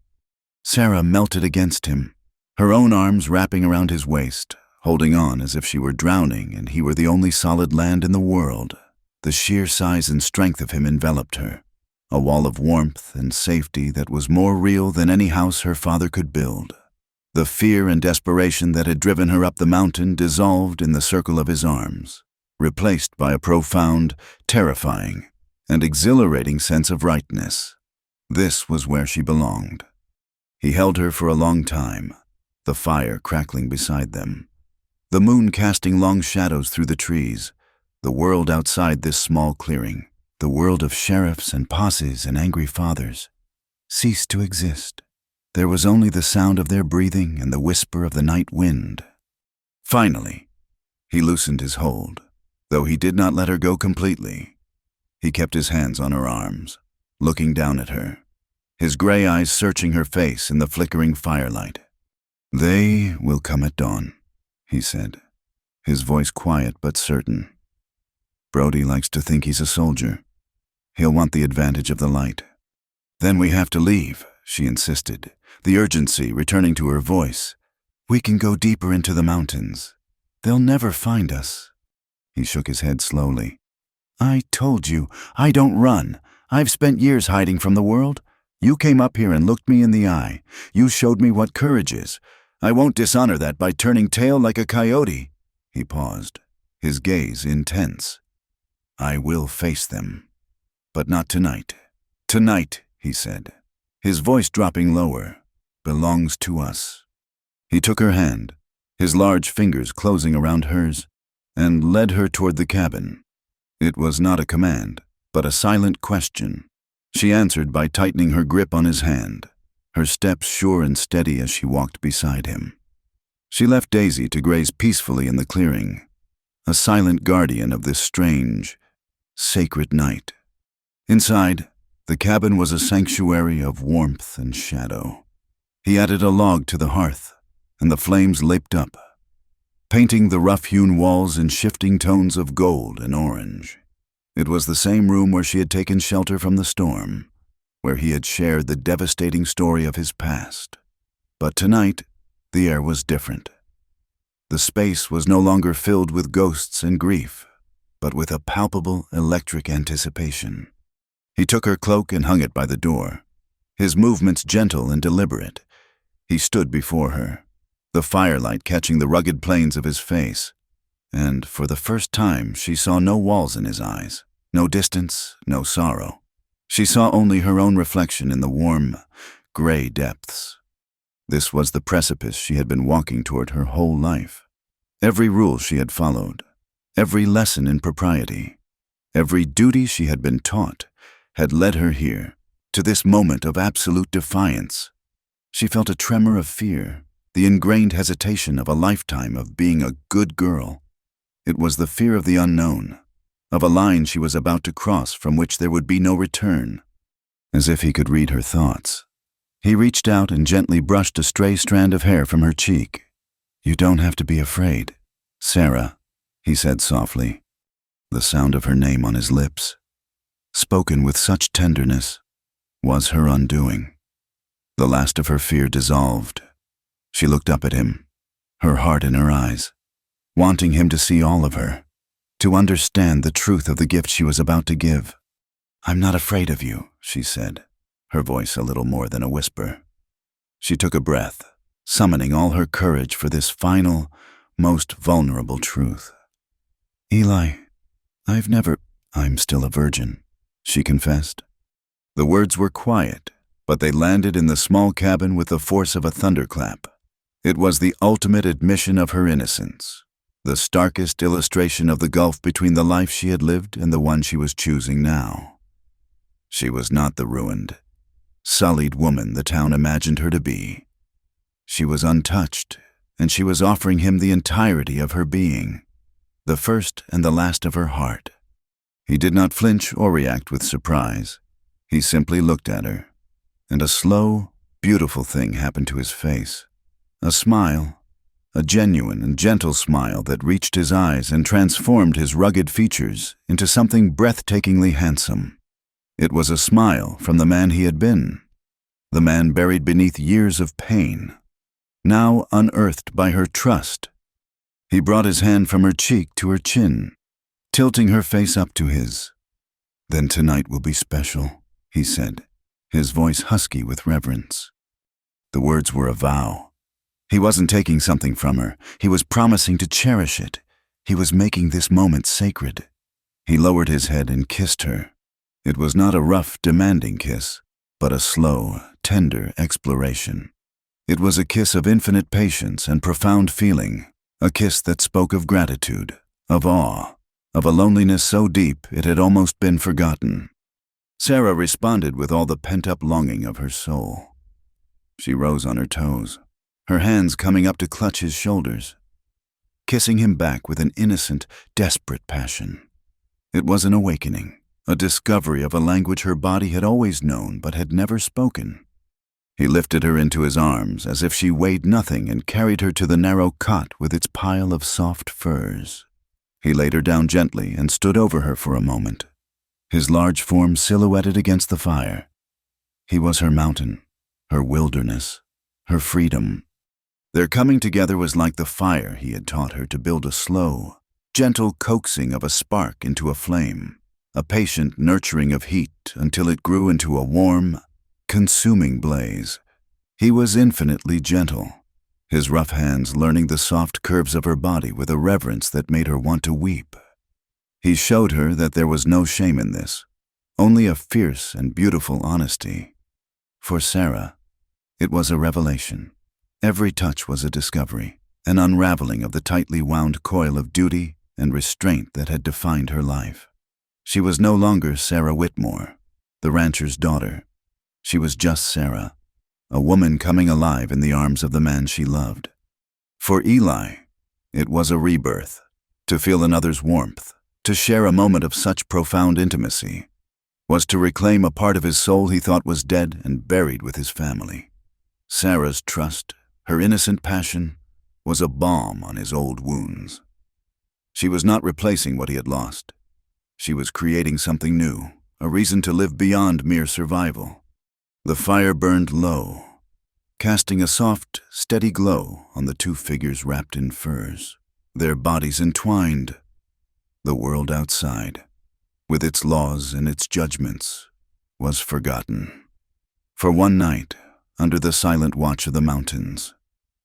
[SPEAKER 1] Sarah melted against him, her own arms wrapping around his waist, holding on as if she were drowning and he were the only solid land in the world. The sheer size and strength of him enveloped her, a wall of warmth and safety that was more real than any house her father could build. The fear and desperation that had driven her up the mountain dissolved in the circle of his arms, replaced by a profound, terrifying, and exhilarating sense of rightness. This was where she belonged. He held her for a long time, the fire crackling beside them, the moon casting long shadows through the trees, the world outside this small clearing, the world of sheriffs and posses and angry fathers, ceased to exist. There was only the sound of their breathing and the whisper of the night wind. Finally, he loosened his hold, though he did not let her go completely. He kept his hands on her arms, looking down at her, his gray eyes searching her face in the flickering firelight. "They will come at dawn," he said, his voice quiet but certain. "Brody likes to think he's a soldier. He'll want the advantage of the light." "Then we have to leave," she insisted, the urgency returning to her voice. "We can go deeper into the mountains. They'll never find us." He shook his head slowly. "I told you, I don't run. I've spent years hiding from the world. You came up here and looked me in the eye. You showed me what courage is. I won't dishonor that by turning tail like a coyote." He paused, his gaze intense. "I will face them, but not tonight." "Tonight," he said, his voice dropping lower, "belongs to us." He took her hand, his large fingers closing around hers, and led her toward the cabin. It was not a command, but a silent question. She answered by tightening her grip on his hand, her steps sure and steady as she walked beside him. She left Daisy to graze peacefully in the clearing, a silent guardian of this strange, sacred night. Inside, the cabin was a sanctuary of warmth and shadow. He added a log to the hearth, and the flames leaped up, painting the rough-hewn walls in shifting tones of gold and orange. It was the same room where she had taken shelter from the storm, where he had shared the devastating story of his past. But tonight, the air was different. The space was no longer filled with ghosts and grief, but with a palpable electric anticipation. He took her cloak and hung it by the door, his movements gentle and deliberate. He stood before her, the firelight catching the rugged planes of his face, and for the first time she saw no walls in his eyes, no distance, no sorrow. She saw only her own reflection in the warm, gray depths. This was the precipice she had been walking toward her whole life. Every rule she had followed, every lesson in propriety, every duty she had been taught, had led her here, to this moment of absolute defiance. She felt a tremor of fear, the ingrained hesitation of a lifetime of being a good girl. It was the fear of the unknown, of a line she was about to cross from which there would be no return. As if he could read her thoughts, he reached out and gently brushed a stray strand of hair from her cheek. "You don't have to be afraid, Sarah," he said softly, the sound of her name on his lips, spoken with such tenderness, was her undoing. The last of her fear dissolved. She looked up at him, her heart in her eyes, wanting him to see all of her, to understand the truth of the gift she was about to give. "I'm not afraid of you," she said, her voice a little more than a whisper. She took a breath, summoning all her courage for this final, most vulnerable truth. "Eli, I'm still a virgin," she confessed. The words were quiet, but they landed in the small cabin with the force of a thunderclap. It was the ultimate admission of her innocence, the starkest illustration of the gulf between the life she had lived and the one she was choosing now. She was not the ruined, sullied woman the town imagined her to be. She was untouched, and she was offering him the entirety of her being, the first and the last of her heart. He did not flinch or react with surprise. He simply looked at her, and a slow, beautiful thing happened to his face. A smile, a genuine and gentle smile that reached his eyes and transformed his rugged features into something breathtakingly handsome. It was a smile from the man he had been, the man buried beneath years of pain, now unearthed by her trust. He brought his hand from her cheek to her chin, tilting her face up to his. "Then tonight will be special," he said, his voice husky with reverence. The words were a vow. He wasn't taking something from her. He was promising to cherish it. He was making this moment sacred. He lowered his head and kissed her. It was not a rough, demanding kiss, but a slow, tender exploration. It was a kiss of infinite patience and profound feeling, a kiss that spoke of gratitude, of awe, of a loneliness so deep it had almost been forgotten. Sarah responded with all the pent-up longing of her soul. She rose on her toes, her hands coming up to clutch his shoulders, kissing him back with an innocent, desperate passion. It was an awakening, a discovery of a language her body had always known but had never spoken. He lifted her into his arms as if she weighed nothing and carried her to the narrow cot with its pile of soft furs. He laid her down gently and stood over her for a moment, his large form silhouetted against the fire. He was her mountain, her wilderness, her freedom. Their coming together was like the fire he had taught her to build, a slow, gentle coaxing of a spark into a flame, a patient nurturing of heat until it grew into a warm, consuming blaze. He was infinitely gentle, his rough hands learning the soft curves of her body with a reverence that made her want to weep. He showed her that there was no shame in this, only a fierce and beautiful honesty. For Sarah, it was a revelation. Every touch was a discovery, an unraveling of the tightly wound coil of duty and restraint that had defined her life. She was no longer Sarah Whitmore, the rancher's daughter. She was just Sarah, a woman coming alive in the arms of the man she loved. For Eli, it was a rebirth, to feel another's warmth, to share a moment of such profound intimacy, was to reclaim a part of his soul he thought was dead and buried with his family. Sarah's trust, her innocent passion, was a balm on his old wounds. She was not replacing what he had lost. She was creating something new, a reason to live beyond mere survival. The fire burned low, casting a soft, steady glow on the two figures wrapped in furs, their bodies entwined. The world outside, with its laws and its judgments, was forgotten. For one night, under the silent watch of the mountains,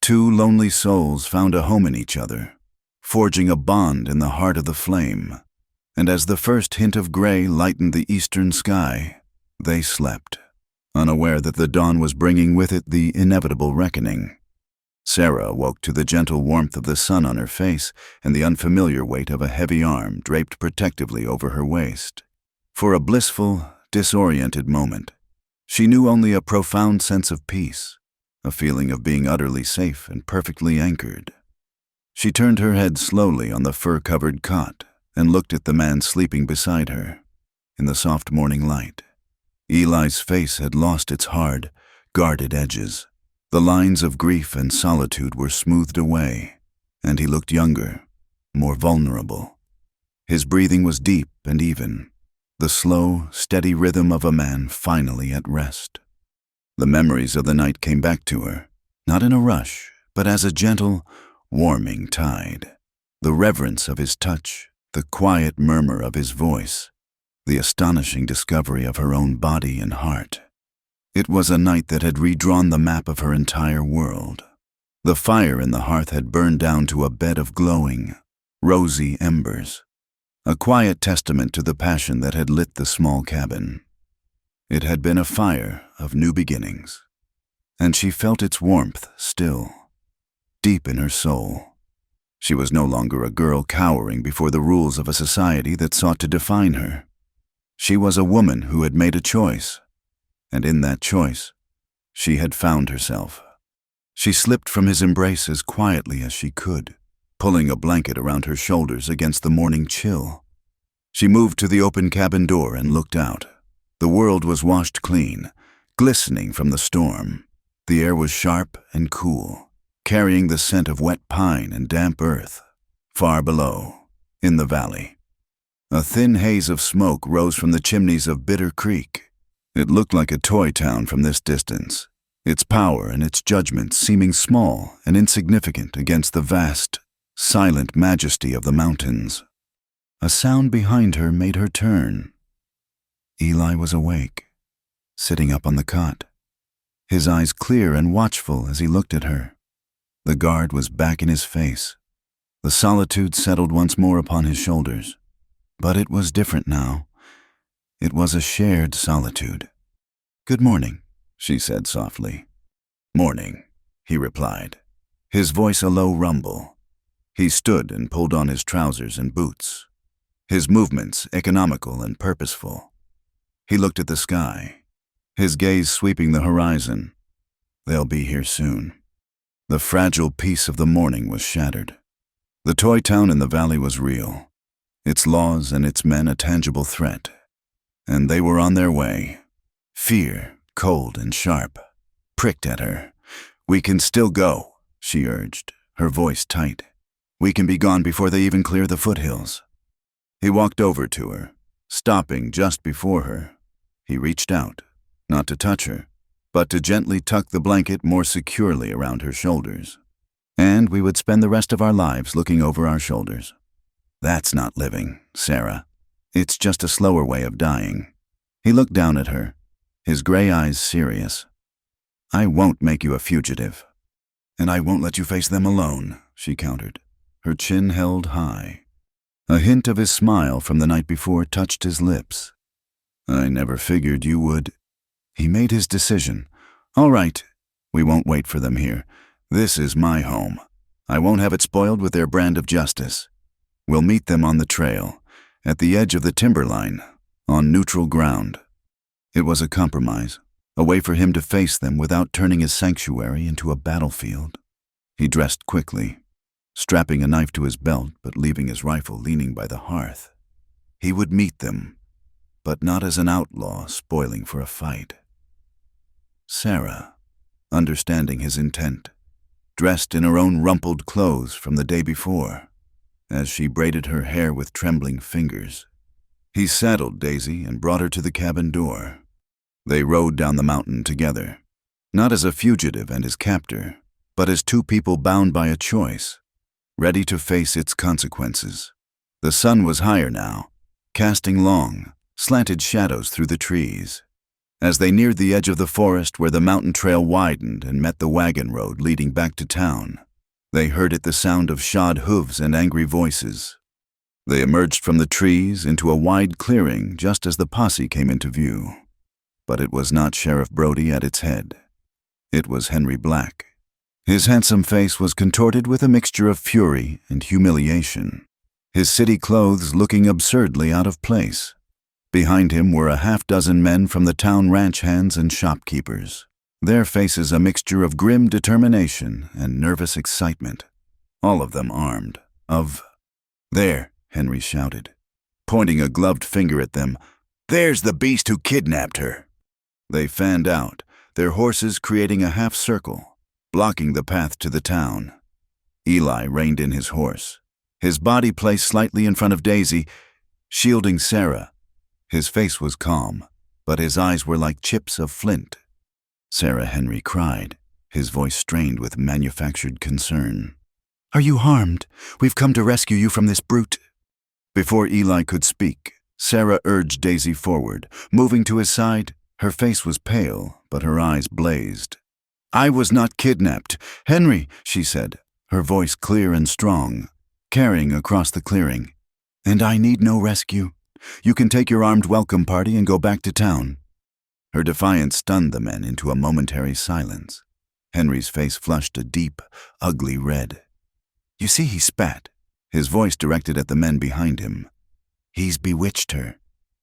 [SPEAKER 1] two lonely souls found a home in each other, forging a bond in the heart of the flame. And as the first hint of gray lightened the eastern sky, they slept, unaware that the dawn was bringing with it the inevitable reckoning. Sarah awoke to the gentle warmth of the sun on her face and the unfamiliar weight of a heavy arm draped protectively over her waist. For a blissful, disoriented moment, she knew only a profound sense of peace, a feeling of being utterly safe and perfectly anchored. She turned her head slowly on the fur-covered cot and looked at the man sleeping beside her. In the soft morning light, Eli's face had lost its hard, guarded edges. The lines of grief and solitude were smoothed away, and he looked younger, more vulnerable. His breathing was deep and even, the slow, steady rhythm of a man finally at rest. The memories of the night came back to her, not in a rush, but as a gentle, warming tide. The reverence of his touch, the quiet murmur of his voice, the astonishing discovery of her own body and heart. It was a night that had redrawn the map of her entire world. The fire in the hearth had burned down to a bed of glowing, rosy embers, a quiet testament to the passion that had lit the small cabin. It had been a fire of new beginnings, and she felt its warmth still, deep in her soul. She was no longer a girl cowering before the rules of a society that sought to define her. She was a woman who had made a choice, and in that choice, she had found herself. She slipped from his embrace as quietly as she could, pulling a blanket around her shoulders against the morning chill. She moved to the open cabin door and looked out. The world was washed clean, glistening from the storm. The air was sharp and cool, carrying the scent of wet pine and damp earth. Far below, in the valley, a thin haze of smoke rose from the chimneys of Bitter Creek. It looked like a toy town from this distance, its power and its judgment seeming small and insignificant against the vast, silent majesty of the mountains. A sound behind her made her turn. Eli was awake, sitting up on the cot, his eyes clear and watchful as he looked at her. The guard was back in his face. The solitude settled once more upon his shoulders. But it was different now. It was a shared solitude. "Good morning," she said softly. "Morning," he replied, his voice a low rumble. He stood and pulled on his trousers and boots, his movements economical and purposeful. He looked at the sky, his gaze sweeping the horizon. They'll be here soon. The fragile peace of the morning was shattered. The toy town in the valley was real, its laws and its men a tangible threat. And they were on their way. Fear, cold and sharp, pricked at her. "We can still go," she urged, her voice tight. "We can be gone before they even clear the foothills." He walked over to her, stopping just before her. He reached out, not to touch her, but to gently tuck the blanket more securely around her shoulders. "And we would spend the rest of our lives looking over our shoulders. That's not living, Sarah. It's just a slower way of dying." He looked down at her, his gray eyes serious. "I won't make you a fugitive." "And I won't let you face them alone," she countered, her chin held high. A hint of his smile from the night before touched his lips. "I never figured you would." He made his decision. "All right, we won't wait for them here. This is my home. I won't have it spoiled with their brand of justice. We'll meet them on the trail, at the edge of the timberline, on neutral ground." It was a compromise, a way for him to face them without turning his sanctuary into a battlefield. He dressed quickly, strapping a knife to his belt but leaving his rifle leaning by the hearth. He would meet them, but not as an outlaw spoiling for a fight. Sarah, understanding his intent, dressed in her own rumpled clothes from the day before, as she braided her hair with trembling fingers. He saddled Daisy and brought her to the cabin door. They rode down the mountain together, not as a fugitive and his captor, but as two people bound by a choice, ready to face its consequences. The sun was higher now, casting long, slanted shadows through the trees. As they neared the edge of the forest where the mountain trail widened and met the wagon road leading back to town, they heard the sound of shod hooves and angry voices. They emerged from the trees into a wide clearing just as the posse came into view. But it was not Sheriff Brody at its head. It was Henry Black. His handsome face was contorted with a mixture of fury and humiliation, his city clothes looking absurdly out of place. Behind him were a half-dozen men from the town ranch hands and shopkeepers, their faces a mixture of grim determination and nervous excitement, all of them armed. "There," Henry shouted, pointing a gloved finger at them. "There's the beast who kidnapped her." They fanned out, their horses creating a half-circle, blocking the path to the town. Eli reined in his horse, his body placed slightly in front of Daisy, shielding Sarah. His face was calm, but his eyes were like chips of flint. "Sarah," Henry cried, his voice strained with manufactured concern. "Are you harmed? We've come to rescue you from this brute." Before Eli could speak, Sarah urged Daisy forward, moving to his side. Her face was pale, but her eyes blazed. "I was not kidnapped. Henry," she said, her voice clear and strong, carrying across the clearing. "And I need no rescue. You can take your armed welcome party and go back to town." Her defiance stunned the men into a momentary silence. Henry's face flushed a deep, ugly red. "You see," he spat, his voice directed at the men behind him. "He's bewitched her,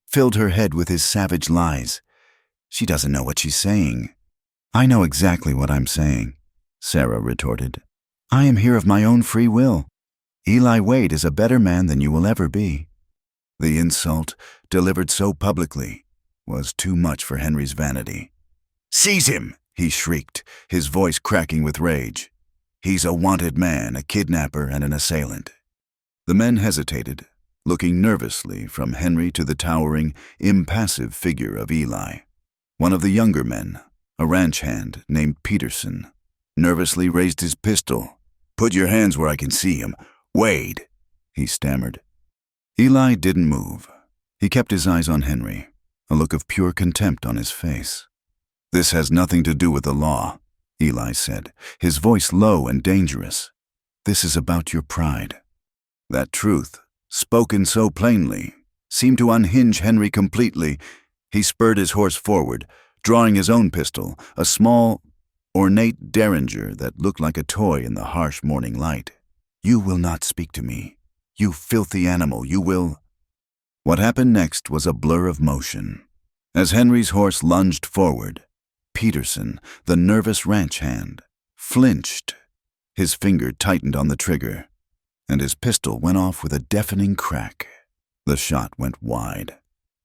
[SPEAKER 1] filled her head with his savage lies. She doesn't know what she's saying." "I know exactly what I'm saying," Sarah retorted. "I am here of my own free will. Eli Wade is a better man than you will ever be." The insult, delivered so publicly, was too much for Henry's vanity. "Seize him!" he shrieked, his voice cracking with rage. "He's a wanted man, a kidnapper, and an assailant." The men hesitated, looking nervously from Henry to the towering, impassive figure of Eli. One of the younger men, a ranch hand named Peterson, nervously raised his pistol. "Put your hands where I can see him. Wade," he stammered. Eli didn't move. He kept his eyes on Henry, a look of pure contempt on his face. "This has nothing to do with the law," Eli said, his voice low and dangerous. "This is about your pride." That truth, spoken so plainly, seemed to unhinge Henry completely. He spurred his horse forward, drawing his own pistol, a small, ornate derringer that looked like a toy in the harsh morning light. "You will not speak to me. You filthy animal, you will—" What happened next was a blur of motion. As Henry's horse lunged forward, Peterson, the nervous ranch hand, flinched. His finger tightened on the trigger, and his pistol went off with a deafening crack. The shot went wide,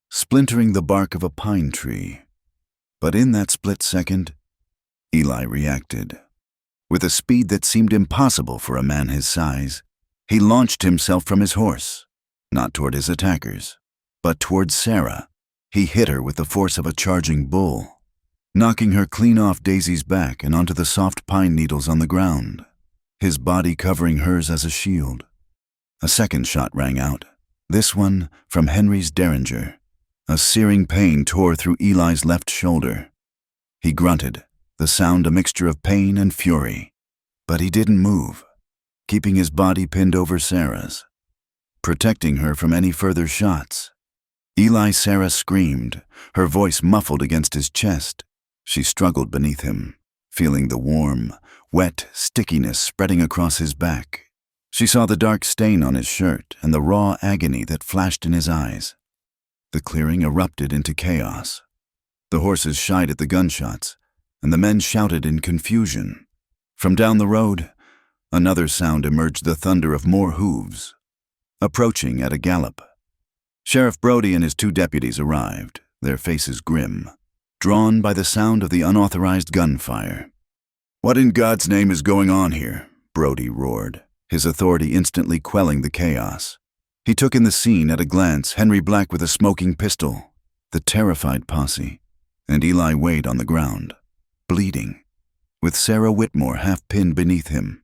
[SPEAKER 1] splintering the bark of a pine tree. But in that split second, Eli reacted. With a speed that seemed impossible for a man his size, he launched himself from his horse, not toward his attackers, but toward Sarah. He hit her with the force of a charging bull, knocking her clean off Daisy's back and onto the soft pine needles on the ground, his body covering hers as a shield. A second shot rang out, this one from Henry's derringer. A searing pain tore through Eli's left shoulder. He grunted, the sound a mixture of pain and fury, but he didn't move, keeping his body pinned over Sarah's, protecting her from any further shots. Sarah screamed, her voice muffled against his chest. She struggled beneath him, feeling the warm, wet stickiness spreading across his back. She saw the dark stain on his shirt and the raw agony that flashed in his eyes. The clearing erupted into chaos. The horses shied at the gunshots, and the men shouted in confusion. From down the road, another sound emerged, the thunder of more hooves, approaching at a gallop. Sheriff Brody and his 2 deputies arrived, their faces grim, drawn by the sound of the unauthorized gunfire. "What in God's name is going on here?" Brody roared, his authority instantly quelling the chaos. He took in the scene at a glance, Henry Black with a smoking pistol, the terrified posse, and Eli Wade on the ground, bleeding, with Sarah Whitmore half pinned beneath him.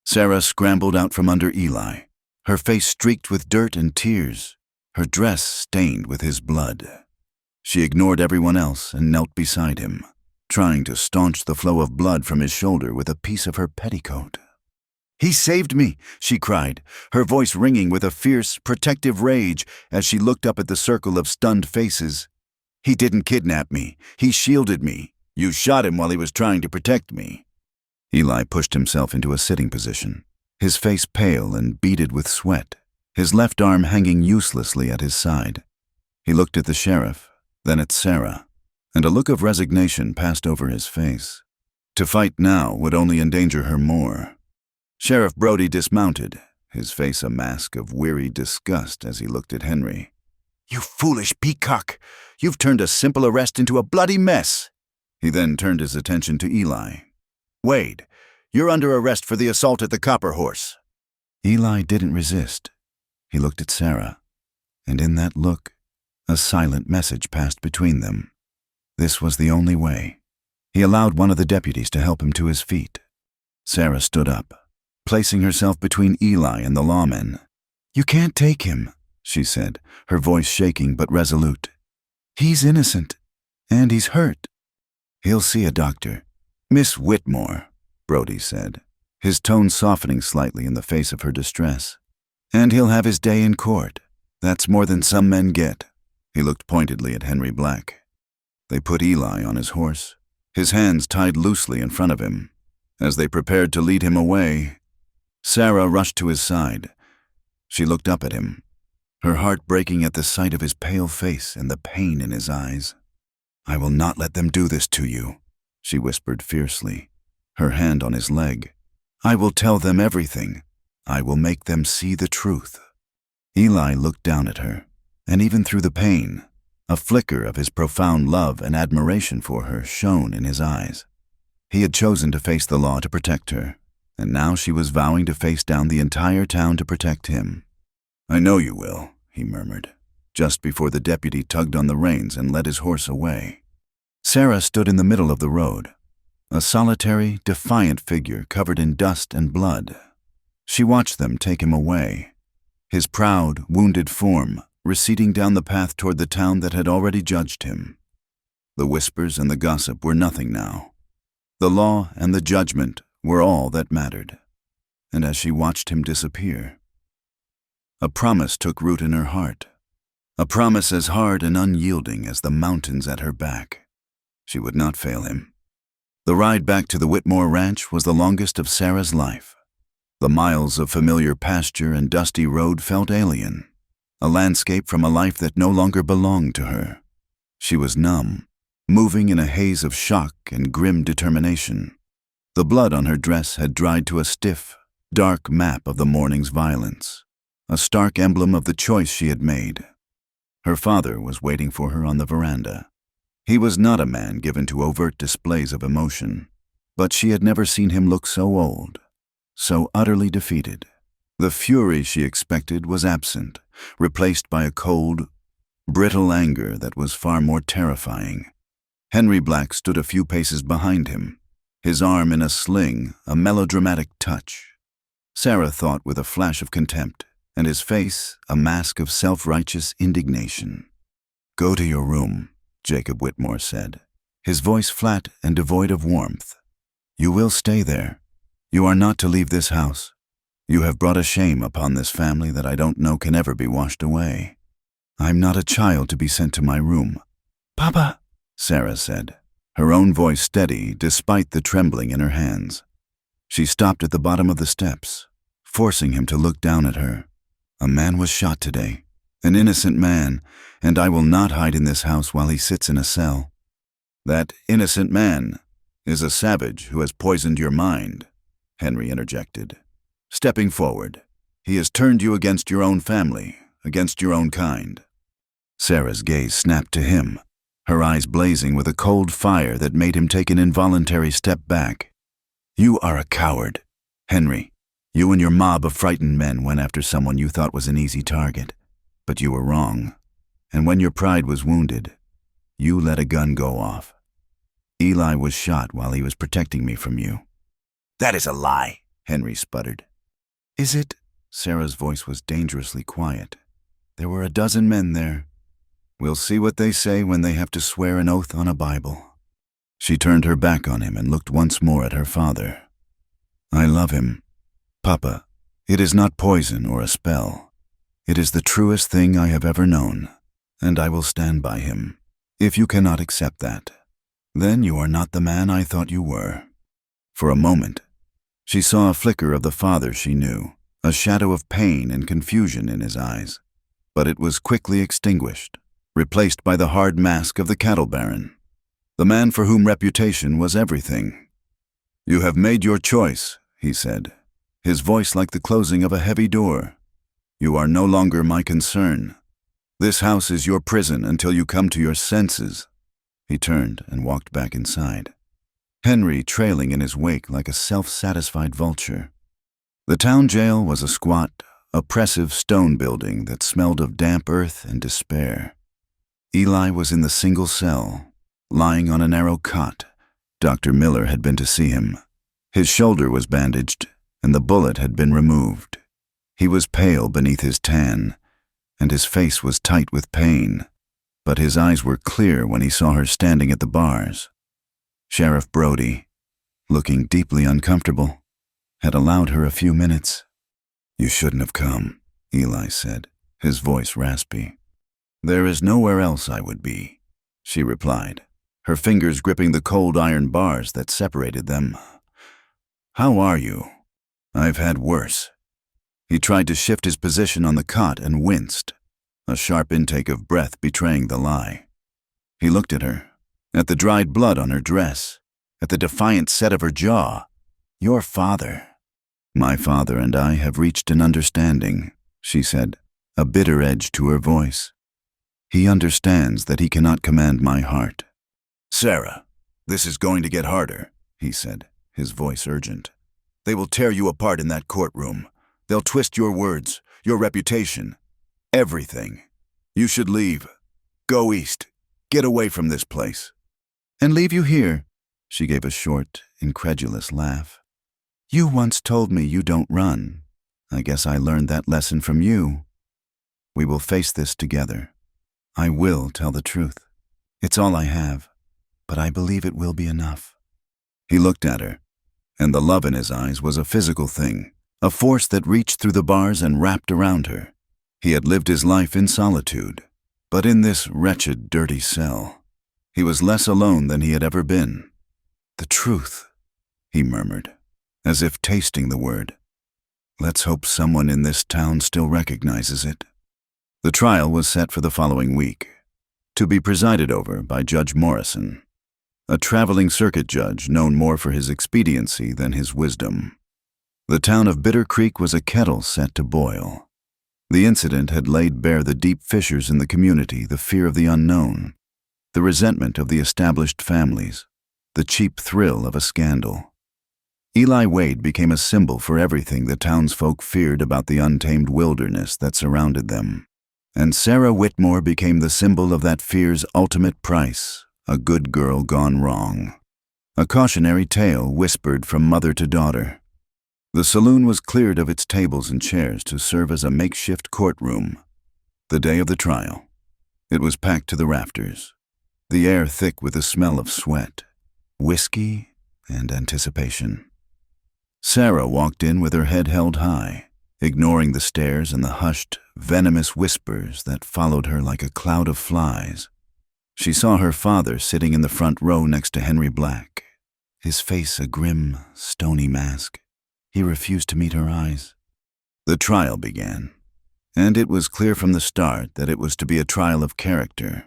[SPEAKER 1] Sarah scrambled out from under Eli, her face streaked with dirt and tears, her dress stained with his blood. She ignored everyone else and knelt beside him, trying to staunch the flow of blood from his shoulder with a piece of her petticoat. "He saved me," she cried, her voice ringing with a fierce, protective rage as she looked up at the circle of stunned faces. "He didn't kidnap me. He shielded me. You shot him while he was trying to protect me." Eli pushed himself into a sitting position, his face pale and beaded with sweat, his left arm hanging uselessly at his side. He looked at the sheriff, then at Sarah, and a look of resignation passed over his face. To fight now would only endanger her more. Sheriff Brody dismounted, his face a mask of weary disgust as he looked at Henry. "You foolish peacock! You've turned a simple arrest into a bloody mess!" He then turned his attention to Eli. "Wade, you're under arrest for the assault at the Copper Horse." Eli didn't resist. He looked at Sarah, and in that look, a silent message passed between them. This was the only way. He allowed one of the deputies to help him to his feet. Sarah stood up, placing herself between Eli and the lawmen. "You can't take him," she said, her voice shaking but resolute. "He's innocent, and he's hurt." "He'll see a doctor." "Miss Whitmore," Brody said, his tone softening slightly in the face of her distress. "And he'll have his day in court. That's more than some men get." He looked pointedly at Henry Black. They put Eli on his horse, his hands tied loosely in front of him. As they prepared to lead him away, Sarah rushed to his side. She looked up at him, her heart breaking at the sight of his pale face and the pain in his eyes. "I will not let them do this to you," she whispered fiercely, her hand on his leg. "I will tell them everything. I will make them see the truth." Eli looked down at her, and even through the pain, a flicker of his profound love and admiration for her shone in his eyes. He had chosen to face the law to protect her, and now she was vowing to face down the entire town to protect him. "I know you will," he murmured, just before the deputy tugged on the reins and led his horse away. Sarah stood in the middle of the road, a solitary, defiant figure covered in dust and blood. She watched them take him away, his proud, wounded form receding down the path toward the town that had already judged him. The whispers and the gossip were nothing now. The law and the judgment were all that mattered. And as she watched him disappear, a promise took root in her heart, a promise as hard and unyielding as the mountains at her back. She would not fail him. The ride back to the Whitmore Ranch was the longest of Sarah's life. The miles of familiar pasture and dusty road felt alien, a landscape from a life that no longer belonged to her. She was numb, moving in a haze of shock and grim determination. The blood on her dress had dried to a stiff, dark map of the morning's violence, a stark emblem of the choice she had made. Her father was waiting for her on the veranda. He was not a man given to overt displays of emotion, but she had never seen him look so old, so utterly defeated. The fury she expected was absent, replaced by a cold, brittle anger that was far more terrifying. Henry Black stood a few paces behind him, his arm in a sling, a melodramatic touch. Sarah thought with a flash of contempt, and his face a mask of self-righteous indignation. "Go to your room," Jacob Whitmore said, his voice flat and devoid of warmth. "You will stay there. You are not to leave this house. You have brought a shame upon this family that I don't know can ever be washed away. I'm not a child to be sent to my room." "Papa," Sarah said, her own voice steady despite the trembling in her hands. She stopped at the bottom of the steps, forcing him to look down at her. "A man was shot today, an innocent man, and I will not hide in this house while he sits in a cell." "That innocent man is a savage who has poisoned your mind," Henry interjected. Stepping forward, "He has turned you against your own family, against your own kind." Sarah's gaze snapped to him, her eyes blazing with a cold fire that made him take an involuntary step back. "You are a coward, Henry. You and your mob of frightened men went after someone you thought was an easy target, but you were wrong. And when your pride was wounded, you let a gun go off. Eli was shot while he was protecting me from you." "That is a lie," Henry sputtered. "Is it?" Sarah's voice was dangerously quiet. "There were a dozen men there. We'll see what they say when they have to swear an oath on a Bible. She turned her back on him and looked once more at her father. I love him. Papa, it is not poison or a spell. It is the truest thing I have ever known, and I will stand by him. If you cannot accept that, then you are not the man I thought you were. For a moment, she saw a flicker of the father she knew, a shadow of pain and confusion in his eyes. But it was quickly extinguished, replaced by the hard mask of the cattle baron, the man for whom reputation was everything. You have made your choice, he said, his voice like the closing of a heavy door. You are no longer my concern. This house is your prison until you come to your senses. He turned and walked back inside, Henry trailing in his wake like a self-satisfied vulture. The town jail was a squat, oppressive stone building that smelled of damp earth and despair. Eli was in the single cell, lying on a narrow cot. Dr. Miller had been to see him. His shoulder was bandaged, and the bullet had been removed. He was pale beneath his tan, and his face was tight with pain, but his eyes were clear when he saw her standing at the bars. Sheriff Brody, looking deeply uncomfortable, had allowed her a few minutes. You shouldn't have come, Eli said, his voice raspy. There is nowhere else I would be, she replied, her fingers gripping the cold iron bars that separated them. How are you? I've had worse. He tried to shift his position on the cot and winced, a sharp intake of breath betraying the lie. He looked at her, at the dried blood on her dress, at the defiant set of her jaw. Your father. My father and I have reached an understanding, she said, a bitter edge to her voice. He understands that he cannot command my heart. Sarah, this is going to get harder, he said, his voice urgent. They will tear you apart in that courtroom. They'll twist your words, your reputation, everything. You should leave. Go east. Get away from this place. And leave you here, she gave a short, incredulous laugh. You once told me you don't run. I guess I learned that lesson from you. We will face this together. I will tell the truth. It's all I have, but I believe it will be enough. He looked at her, and the love in his eyes was a physical thing, a force that reached through the bars and wrapped around her. He had lived his life in solitude, but in this wretched, dirty cell, he was less alone than he had ever been. The truth, he murmured, as if tasting the word. Let's hope someone in this town still recognizes it. The trial was set for the following week, to be presided over by Judge Morrison, a traveling circuit judge known more for his expediency than his wisdom. The town of Bitter Creek was a kettle set to boil. The incident had laid bare the deep fissures in the community, the fear of the unknown, the resentment of the established families, the cheap thrill of a scandal. Eli Wade became a symbol for everything the townsfolk feared about the untamed wilderness that surrounded them. And Sarah Whitmore became the symbol of that fear's ultimate price, a good girl gone wrong. A cautionary tale whispered from mother to daughter. The saloon was cleared of its tables and chairs to serve as a makeshift courtroom. The day of the trial, it was packed to the rafters, the air thick with the smell of sweat, whiskey, and anticipation. Sarah walked in with her head held high, ignoring the stares and the hushed, venomous whispers that followed her like a cloud of flies. She saw her father sitting in the front row next to Henry Black, his face a grim, stony mask. He refused to meet her eyes. The trial began, and it was clear from the start that it was to be a trial of character,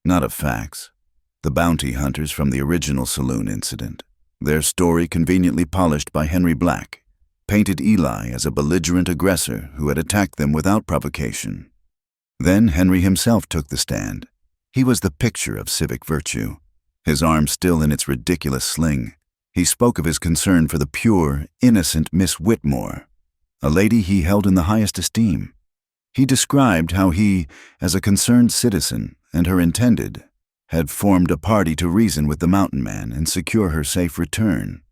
[SPEAKER 1] not of facts. The bounty hunters from the original saloon incident, their story conveniently polished by Henry Black, painted Eli as a belligerent aggressor who had attacked them without provocation. Then Henry himself took the stand. He was the picture of civic virtue, his arm still in its ridiculous sling. He spoke of his concern for the pure, innocent Miss Whitmore, a lady he held in the highest esteem. He described how he, as a concerned citizen, and her intended, had formed a party to reason with the mountain man and secure her safe return.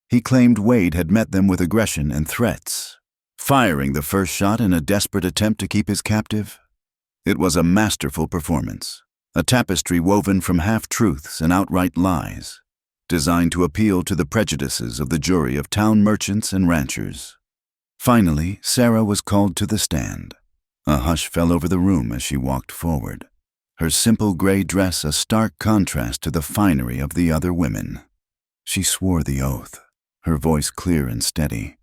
[SPEAKER 1] He claimed Wade had met them with aggression and threats, firing the first shot in a desperate attempt to keep his captive. It was a masterful performance, a tapestry woven from half-truths and outright lies, designed to appeal to the prejudices of the jury of town merchants and ranchers. Finally, Sarah was called to the stand. A hush fell over the room as she walked forward, her simple gray dress a stark contrast to the finery of the other women. She swore the oath, her voice clear and steady.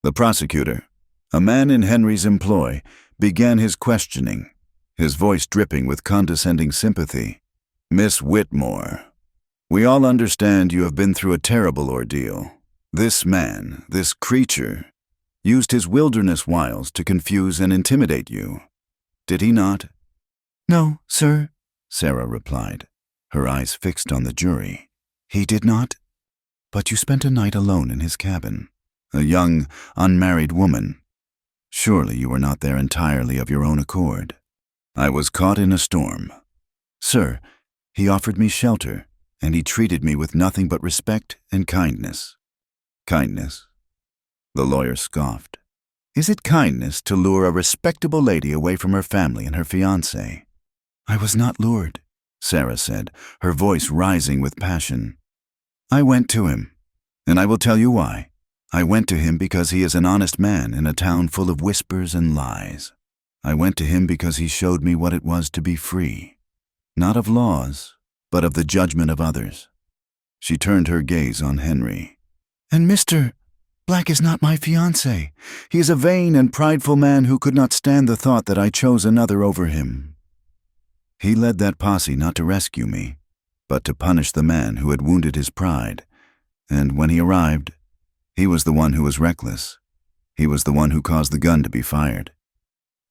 [SPEAKER 1] The prosecutor, a man in Henry's employ, began his questioning, his voice dripping with condescending sympathy. "Miss Whitmore, we all understand you have been through a terrible ordeal. This man, this creature, used his wilderness wiles to confuse and intimidate you. Did he not?" "No, sir," Sarah replied, her eyes fixed on the jury. "He did not. But you spent a night alone in his cabin, a young, unmarried woman. Surely you were not there entirely of your own accord." "I was caught in a storm." "Sir, he offered me shelter, and he treated me with nothing but respect and kindness." "Kindness?" The lawyer scoffed. "Is it kindness to lure a respectable lady away from her family and her fiancé?" "I was not lured," Sarah said, her voice rising with passion. "I went to him, and I will tell you why. I went to him because he is an honest man in a town full of whispers and lies. I went to him because he showed me what it was to be free, not of laws, but of the judgment of others." She turned her gaze on Henry. "And Mr. Black is not my fiancé. He is a vain and prideful man who could not stand the thought that I chose another over him. He led that posse not to rescue me, but to punish the man who had wounded his pride, and when he arrived, he was the one who was reckless. He was the one who caused the gun to be fired.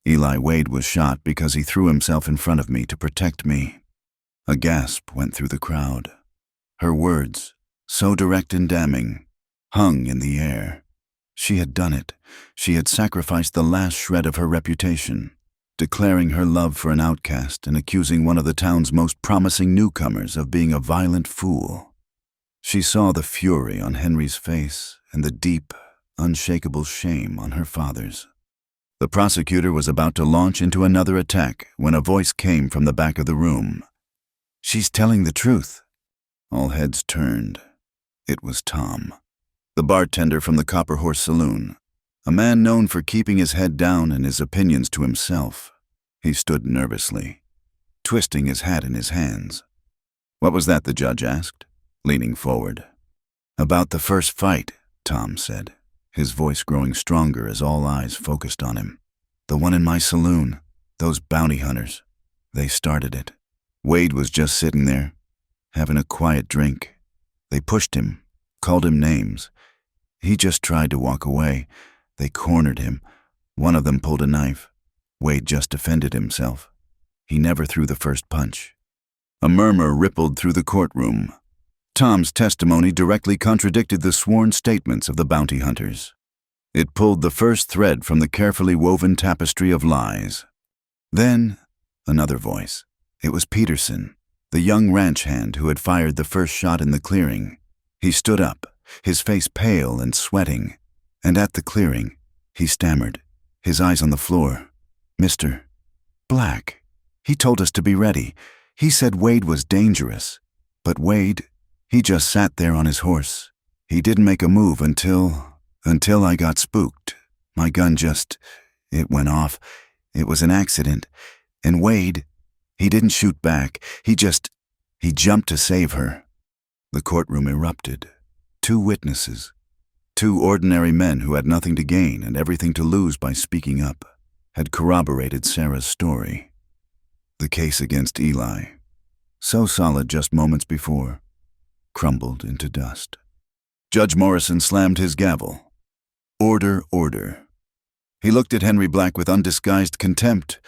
[SPEAKER 1] Eli Wade was shot because he threw himself in front of me to protect me." A gasp went through the crowd. Her words, so direct and damning, hung in the air. She had done it. She had sacrificed the last shred of her reputation, declaring her love for an outcast and accusing one of the town's most promising newcomers of being a violent fool. She saw the fury on Henry's face and the deep, unshakable shame on her father's. The prosecutor was about to launch into another attack when a voice came from the back of the room. "She's telling the truth." All heads turned. It was Tom, the bartender from the Copper Horse Saloon, a man known for keeping his head down and his opinions to himself. He stood nervously, twisting his hat in his hands. "What was that?" the judge asked, leaning forward. "About the first fight," Tom said, his voice growing stronger as all eyes focused on him. "The one in my saloon, those bounty hunters, they started it. Wade was just sitting there, having a quiet drink. They pushed him, called him names. He just tried to walk away. They cornered him. One of them pulled a knife. Wade just defended himself. He never threw the first punch." A murmur rippled through the courtroom. Tom's testimony directly contradicted the sworn statements of the bounty hunters. It pulled the first thread from the carefully woven tapestry of lies. Then, another voice. It was Peterson, the young ranch hand who had fired the first shot in the clearing. He stood up, his face pale and sweating, and at the clearing, he stammered, his eyes on the floor. "Mr. Black, he told us to be ready. He said Wade was dangerous. But Wade, he just sat there on his horse. He didn't make a move until I got spooked. My gun it went off. It was an accident. And Wade, he didn't shoot back. He jumped to save her." The courtroom erupted. Two witnesses, two ordinary men who had nothing to gain and everything to lose by speaking up, had corroborated Sarah's story. The case against Eli, so solid just moments before, crumbled into dust. Judge Morrison slammed his gavel. "Order, order." He looked at Henry Black with undisguised contempt,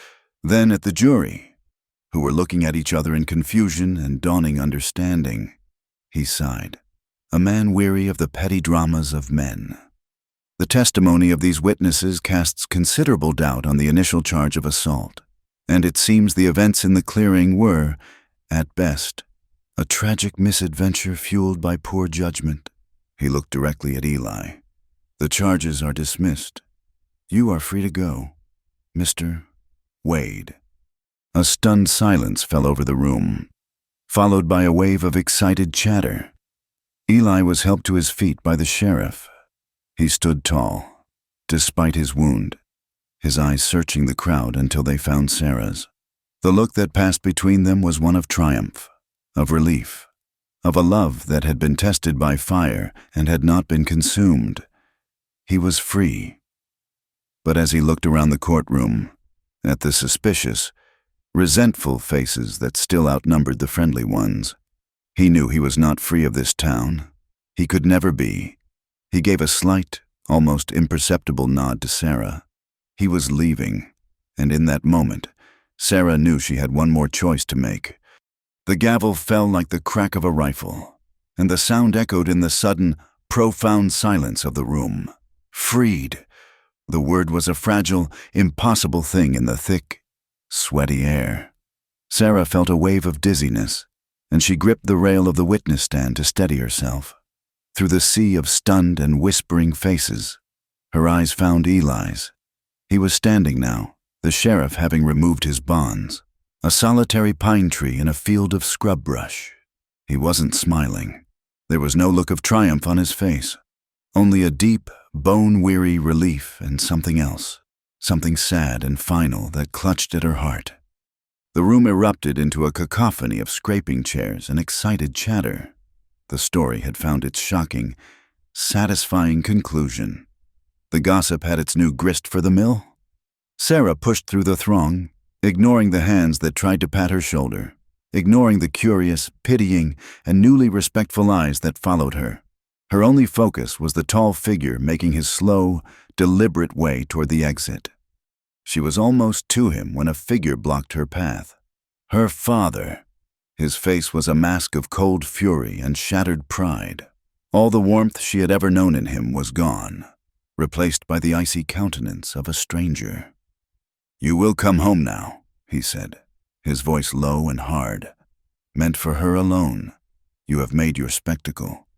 [SPEAKER 1] then at the jury, who were looking at each other in confusion and dawning understanding. He sighed, a man weary of the petty dramas of men. The testimony of these witnesses casts considerable doubt on the initial charge of assault, and it seems the events in the clearing were, at best, a tragic misadventure fueled by poor judgment. He looked directly at Eli. "The charges are dismissed. You are free to go, Mr. Wade." A stunned silence fell over the room, followed by a wave of excited chatter. Eli was helped to his feet by the sheriff. He stood tall, despite his wound, his eyes searching the crowd until they found Sarah's. The look that passed between them was one of triumph, of relief, of a love that had been tested by fire and had not been consumed. He was free. But as he looked around the courtroom, at the suspicious, resentful faces that still outnumbered the friendly ones, he knew he was not free of this town. He could never be. He gave a slight, almost imperceptible nod to Sarah. He was leaving, and in that moment, Sarah knew she had one more choice to make. The gavel fell like the crack of a rifle, and the sound echoed in the sudden, profound silence of the room. Freed. The word was a fragile, impossible thing in the thick, sweaty air. Sarah felt a wave of dizziness, and she gripped the rail of the witness stand to steady herself. Through the sea of stunned and whispering faces, her eyes found Eli's. He was standing now, the sheriff having removed his bonds, a solitary pine tree in a field of scrub brush. He wasn't smiling. There was no look of triumph on his face, only a deep, bone-weary relief and something else, something sad and final that clutched at her heart. The room erupted into a cacophony of scraping chairs and excited chatter. The story had found its shocking, satisfying conclusion. The gossip had its new grist for the mill. Sarah pushed through the throng, ignoring the hands that tried to pat her shoulder, ignoring the curious, pitying, and newly respectful eyes that followed her. Her only focus was the tall figure making his slow, deliberate way toward the exit. She was almost to him when a figure blocked her path. Her father. His face was a mask of cold fury and shattered pride. All the warmth she had ever known in him was gone, replaced by the icy countenance of a stranger. "You will come home now," he said, his voice low and hard. "Meant for her alone. You have made your spectacle.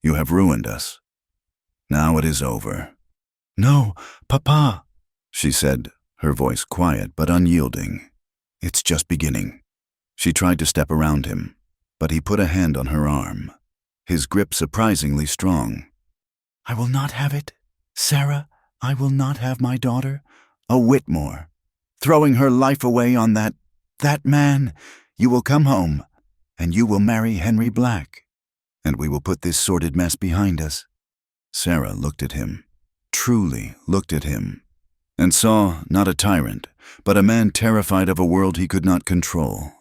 [SPEAKER 1] You have ruined us. Now it is over." "No, Papa," she said, her voice quiet but unyielding. "It's just beginning." She tried to step around him, but he put a hand on her arm, his grip surprisingly strong. "I will not have it, Sarah. I will not have my daughter, a Whitmore, throwing her life away on that man. You will come home, and you will marry Henry Black, and we will put this sordid mess behind us." Sarah looked at him, truly looked at him, and saw not a tyrant, but a man terrified of a world he could not control,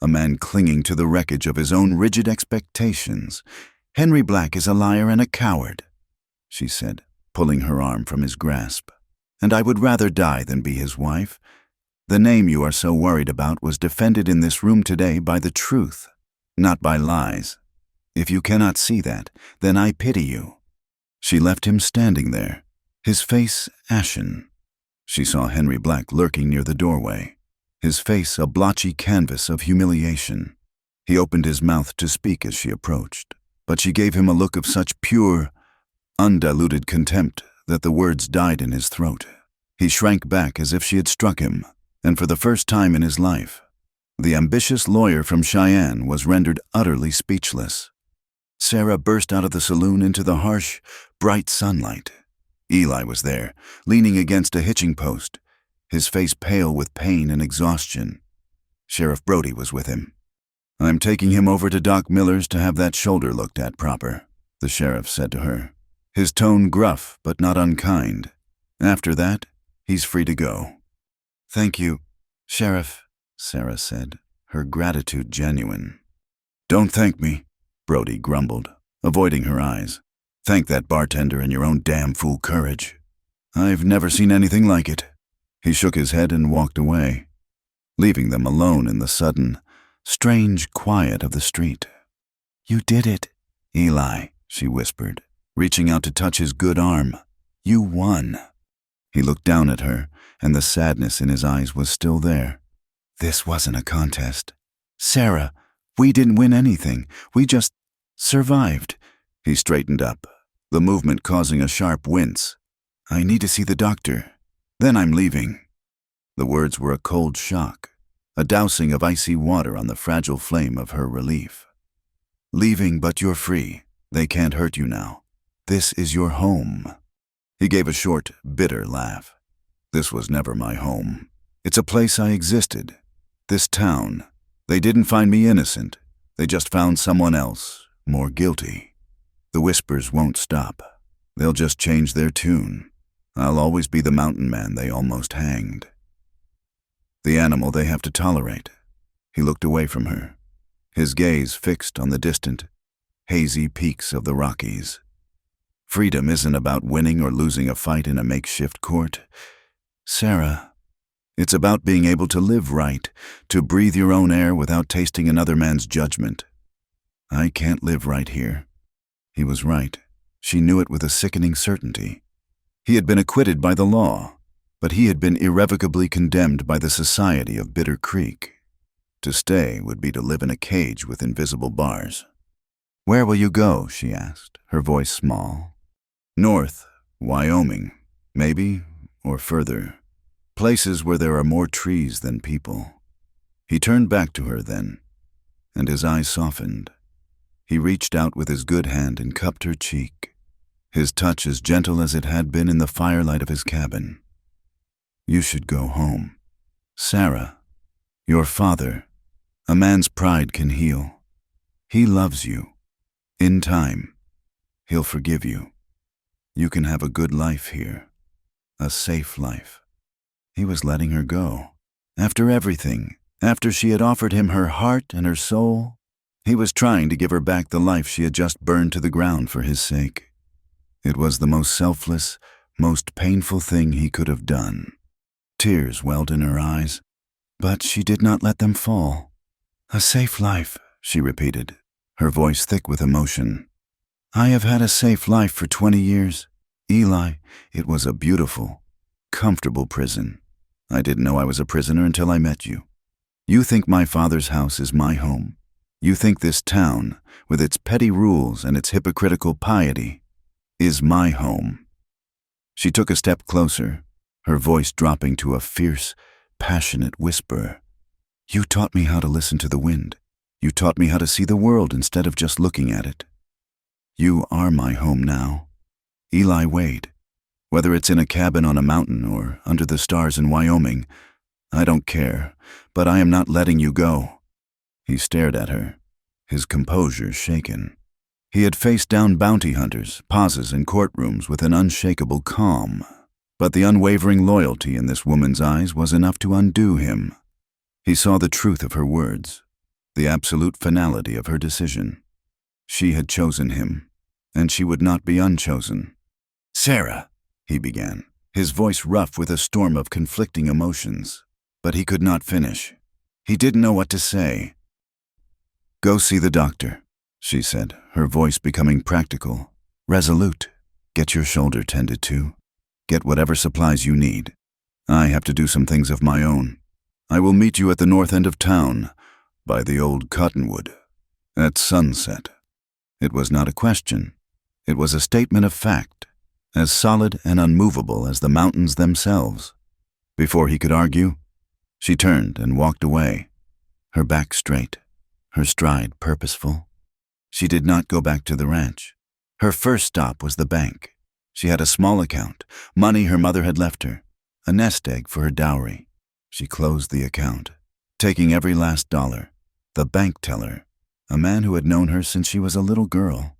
[SPEAKER 1] a man clinging to the wreckage of his own rigid expectations. "Henry Black is a liar and a coward," she said, pulling her arm from his grasp, "and I would rather die than be his wife. The name you are so worried about was defended in this room today by the truth, not by lies. If you cannot see that, then I pity you." She left him standing there, his face ashen. She saw Henry Black lurking near the doorway, his face a blotchy canvas of humiliation. He opened his mouth to speak as she approached, but she gave him a look of such pure, undiluted contempt that the words died in his throat. He shrank back as if she had struck him, and for the first time in his life, the ambitious lawyer from Cheyenne was rendered utterly speechless. Sarah burst out of the saloon into the harsh, bright sunlight. Eli was there, leaning against a hitching post, his face pale with pain and exhaustion. Sheriff Brody was with him. "I'm taking him over to Doc Miller's to have that shoulder looked at proper," the sheriff said to her, his tone gruff but not unkind. "After that, he's free to go." "Thank you, Sheriff," Sarah said, her gratitude genuine. "Don't thank me," Brody grumbled, avoiding her eyes. "Thank that bartender and your own damn fool courage. I've never seen anything like it." He shook his head and walked away, leaving them alone in the sudden, strange quiet of the street. "You did it, Eli," she whispered, reaching out to touch his good arm. "You won." He looked down at her, and the sadness in his eyes was still there. "This wasn't a contest. Sarah, we didn't win anything. We just survived." He straightened up, the movement causing a sharp wince. "I need to see the doctor. Then I'm leaving." The words were a cold shock. a dousing of icy water on the fragile flame of her relief. Leaving, but you're free. They can't hurt you now. This is your home. He gave a short, bitter laugh. This was never my home. It's a place I existed. This town. They didn't find me innocent. They just found someone else, more guilty. The whispers won't stop. They'll just change their tune. I'll always be the mountain man they almost hanged. The animal they have to tolerate. He looked away from her, his gaze fixed on the distant, hazy peaks of the Rockies. Freedom isn't about winning or losing a fight in a makeshift court. Sarah, it's about being able to live right, to breathe your own air without tasting another man's judgment. I can't live right here. He was right. She knew it with a sickening certainty. He had been acquitted by the law, but he had been irrevocably condemned by the society of Bitter Creek. To stay would be to live in a cage with invisible bars. "Where will you go?" she asked, her voice small. "North, Wyoming, maybe, or further. Places where there are more trees than people." He turned back to her then, and his eyes softened. He reached out with his good hand and cupped her cheek, his touch as gentle as it had been in the firelight of his cabin. "You should go home. Sarah, your father, a man's pride can heal. He loves you. In time, he'll forgive you. You can have a good life here, a safe life." He was letting her go. After everything, after she had offered him her heart and her soul, he was trying to give her back the life she had just burned to the ground for his sake. It was the most selfless, most painful thing he could have done. Tears welled in her eyes, but she did not let them fall. "A safe life," she repeated, her voice thick with emotion. "I have had a safe life for 20 years. Eli, it was a beautiful, comfortable prison. I didn't know I was a prisoner until I met you. You think my father's house is my home. You think this town, with its petty rules and its hypocritical piety, is my home." She took a step closer, her voice dropping to a fierce, passionate whisper. "You taught me how to listen to the wind. You taught me how to see the world instead of just looking at it. You are my home now. Eli Wade. Whether it's in a cabin on a mountain or under the stars in Wyoming, I don't care, but I am not letting you go." He stared at her, his composure shaken. He had faced down bounty hunters, pauses in courtrooms with an unshakable calm, but the unwavering loyalty in this woman's eyes was enough to undo him. He saw the truth of her words, the absolute finality of her decision. She had chosen him, and she would not be unchosen. "Sarah," he began, his voice rough with a storm of conflicting emotions, but he could not finish. He didn't know what to say. "Go see the doctor," she said, her voice becoming practical, resolute. "Get your shoulder tended to. Get whatever supplies you need. I have to do some things of my own. I will meet you at the north end of town, by the old cottonwood, at sunset." It was not a question. It was a statement of fact, as solid and unmovable as the mountains themselves. Before he could argue, she turned and walked away, her back straight, her stride purposeful. She did not go back to the ranch. Her first stop was the bank. She had a small account, money her mother had left her, a nest egg for her dowry. She closed the account, taking every last dollar. The bank teller, a man who had known her since she was a little girl,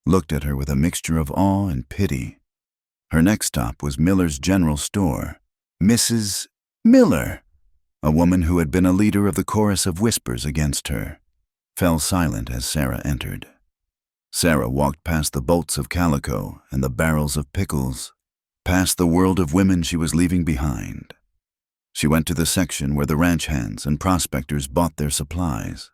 [SPEAKER 1] looked at her with a mixture of awe and pity. Her next stop was Miller's General Store. Mrs. Miller, a woman who had been a leader of the chorus of whispers against her, fell silent as Sarah entered. Sarah walked past the bolts of calico and the barrels of pickles, past the world of women she was leaving behind. She went to the section where the ranch hands and prospectors bought their supplies.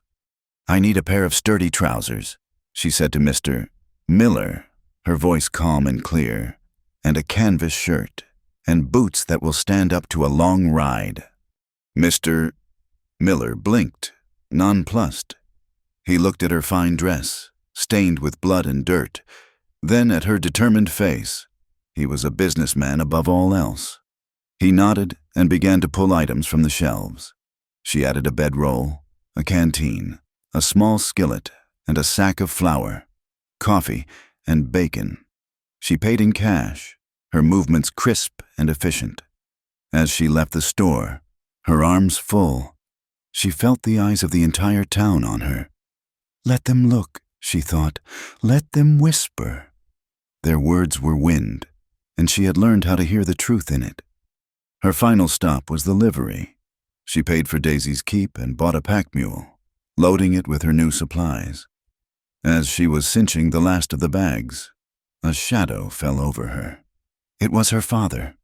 [SPEAKER 1] "I need a pair of sturdy trousers," she said to Mr. Miller, her voice calm and clear, "and a canvas shirt, and boots that will stand up to a long ride." Mr. Miller blinked, nonplussed. He looked at her fine dress, stained with blood and dirt, then at her determined face. He was a businessman above all else. He nodded and began to pull items from the shelves. She added a bedroll, a canteen, a small skillet, and a sack of flour, coffee, and bacon. She paid in cash, her movements crisp and efficient. As she left the store, her arms full, she felt the eyes of the entire town on her. Let them look, she thought. Let them whisper. Their words were wind, and she had learned how to hear the truth in it. Her final stop was the livery. She paid for Daisy's keep and bought a pack mule, loading it with her new supplies. As she was cinching the last of the bags, a shadow fell over her. It was her father.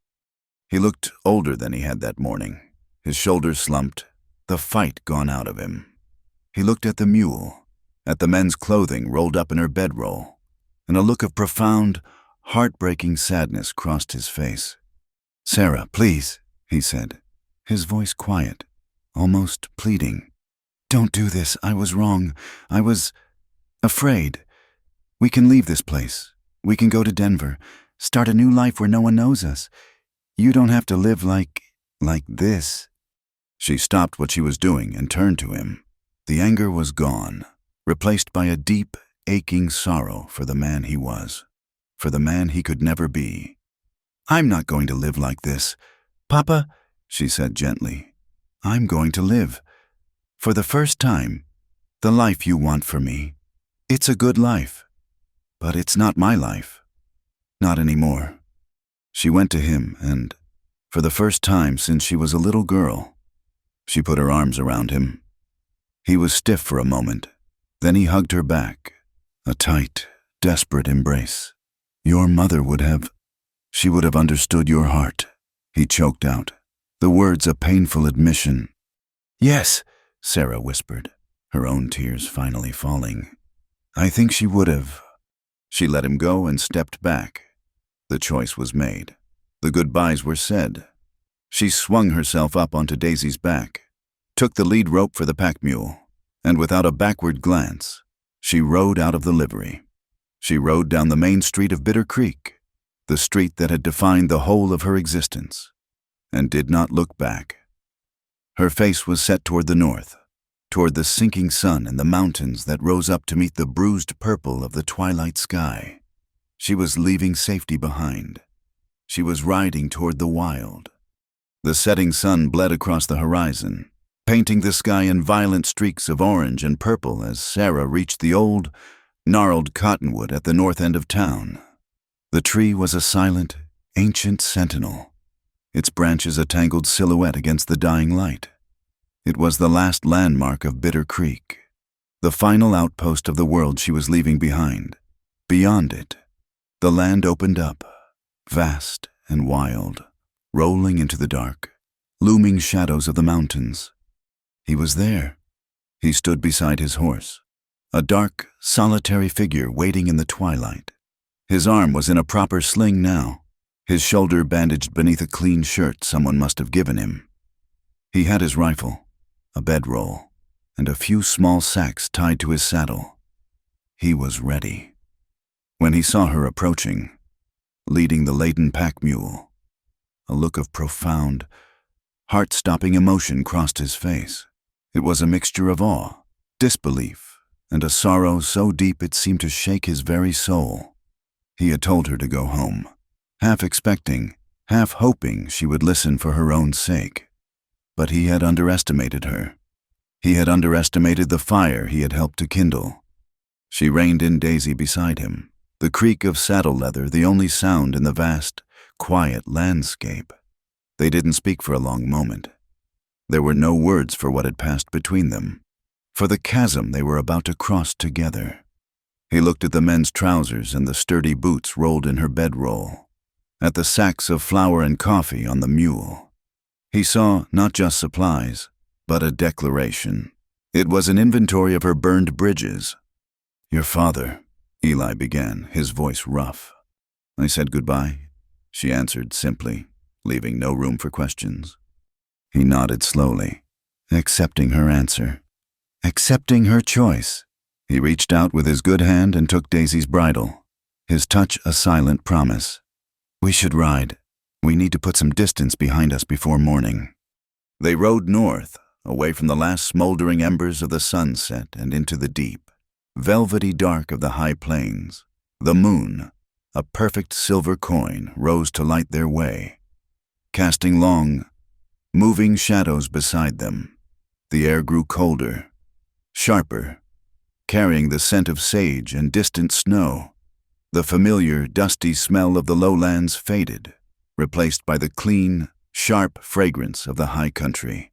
[SPEAKER 1] He looked older than he had that morning, his shoulders slumped, the fight gone out of him. He looked at the mule, at the men's clothing rolled up in her bedroll, and a look of profound, heartbreaking sadness crossed his face. "Sarah, please," he said, his voice quiet, almost pleading. "Don't do this. I was wrong. I was afraid. We can leave this place. We can go to Denver, start a new life where no one knows us. You don't have to live like this." She stopped what she was doing and turned to him. The anger was gone, replaced by a deep, aching sorrow for the man he was, for the man he could never be. "I'm not going to live like this. Papa," she said gently, "I'm going to live, for the first time, the life you want for me. It's a good life, but it's not my life. Not anymore." She went to him and, for the first time since she was a little girl, she put her arms around him. He was stiff for a moment. Then he hugged her back, a tight, desperate embrace. "Your mother she would have understood your heart," he choked out, the words a painful admission. "Yes," Sarah whispered, her own tears finally falling. "I think she would have." She let him go and stepped back. The choice was made. The goodbyes were said. She swung herself up onto Daisy's back, took the lead rope for the pack mule, and without a backward glance, she rode out of the livery. She rode down the main street of Bitter Creek, the street that had defined the whole of her existence, and did not look back. Her face was set toward the north, toward the sinking sun and the mountains that rose up to meet the bruised purple of the twilight sky. She was leaving safety behind. She was riding toward the wild. The setting sun bled across the horizon, painting the sky in violent streaks of orange and purple as Sarah reached the old, gnarled cottonwood at the north end of town. The tree was a silent, ancient sentinel, its branches a tangled silhouette against the dying light. It was the last landmark of Bitter Creek, the final outpost of the world she was leaving behind. Beyond it, the land opened up, vast and wild, rolling into the dark, looming shadows of the mountains. He was there. He stood beside his horse, a dark, solitary figure waiting in the twilight. His arm was in a proper sling now, his shoulder bandaged beneath a clean shirt someone must have given him. He had his rifle, a bedroll, and a few small sacks tied to his saddle. He was ready. When he saw her approaching, leading the laden pack mule, a look of profound, heart-stopping emotion crossed his face. It was a mixture of awe, disbelief, and a sorrow so deep it seemed to shake his very soul. He had told her to go home, half expecting, half hoping she would listen for her own sake. But he had underestimated her. He had underestimated the fire he had helped to kindle. She reined in Daisy beside him, the creak of saddle leather the only sound in the vast, quiet landscape. They didn't speak for a long moment. There were no words for what had passed between them, for the chasm they were about to cross together. He looked at the men's trousers and the sturdy boots rolled in her bedroll, at the sacks of flour and coffee on the mule. He saw not just supplies, but a declaration. It was an inventory of her burned bridges. "Your father," Eli began, his voice rough. "I said goodbye," she answered simply, leaving no room for questions. He nodded slowly, accepting her answer, accepting her choice. He reached out with his good hand and took Daisy's bridle, his touch a silent promise. "We should ride. We need to put some distance behind us before morning." They rode north, away from the last smoldering embers of the sunset and into the deep, velvety dark of the high plains. The moon, a perfect silver coin, rose to light their way, casting long, moving shadows beside them. The air grew colder, sharper, carrying the scent of sage and distant snow. The familiar, dusty smell of the lowlands faded, replaced by the clean, sharp fragrance of the high country.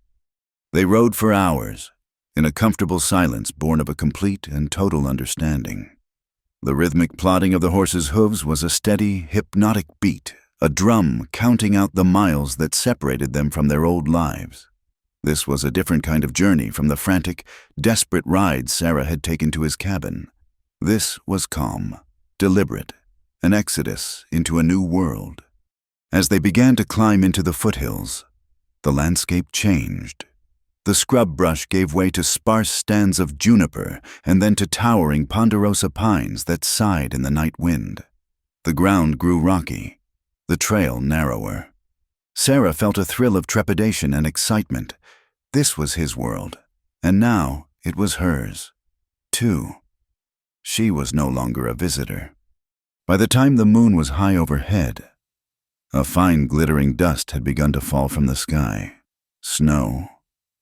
[SPEAKER 1] They rode for hours, in a comfortable silence born of a complete and total understanding. The rhythmic plodding of the horses' hooves was a steady, hypnotic beat, a drum counting out the miles that separated them from their old lives. This was a different kind of journey from the frantic, desperate rides Sarah had taken to his cabin. This was calm, deliberate, an exodus into a new world. As they began to climb into the foothills, the landscape changed. The scrub brush gave way to sparse stands of juniper and then to towering ponderosa pines that sighed in the night wind. The ground grew rocky, the trail narrower. Sarah felt a thrill of trepidation and excitement. This was his world, and now it was hers, too. She was no longer a visitor. By the time the moon was high overhead, a fine glittering dust had begun to fall from the sky. Snow.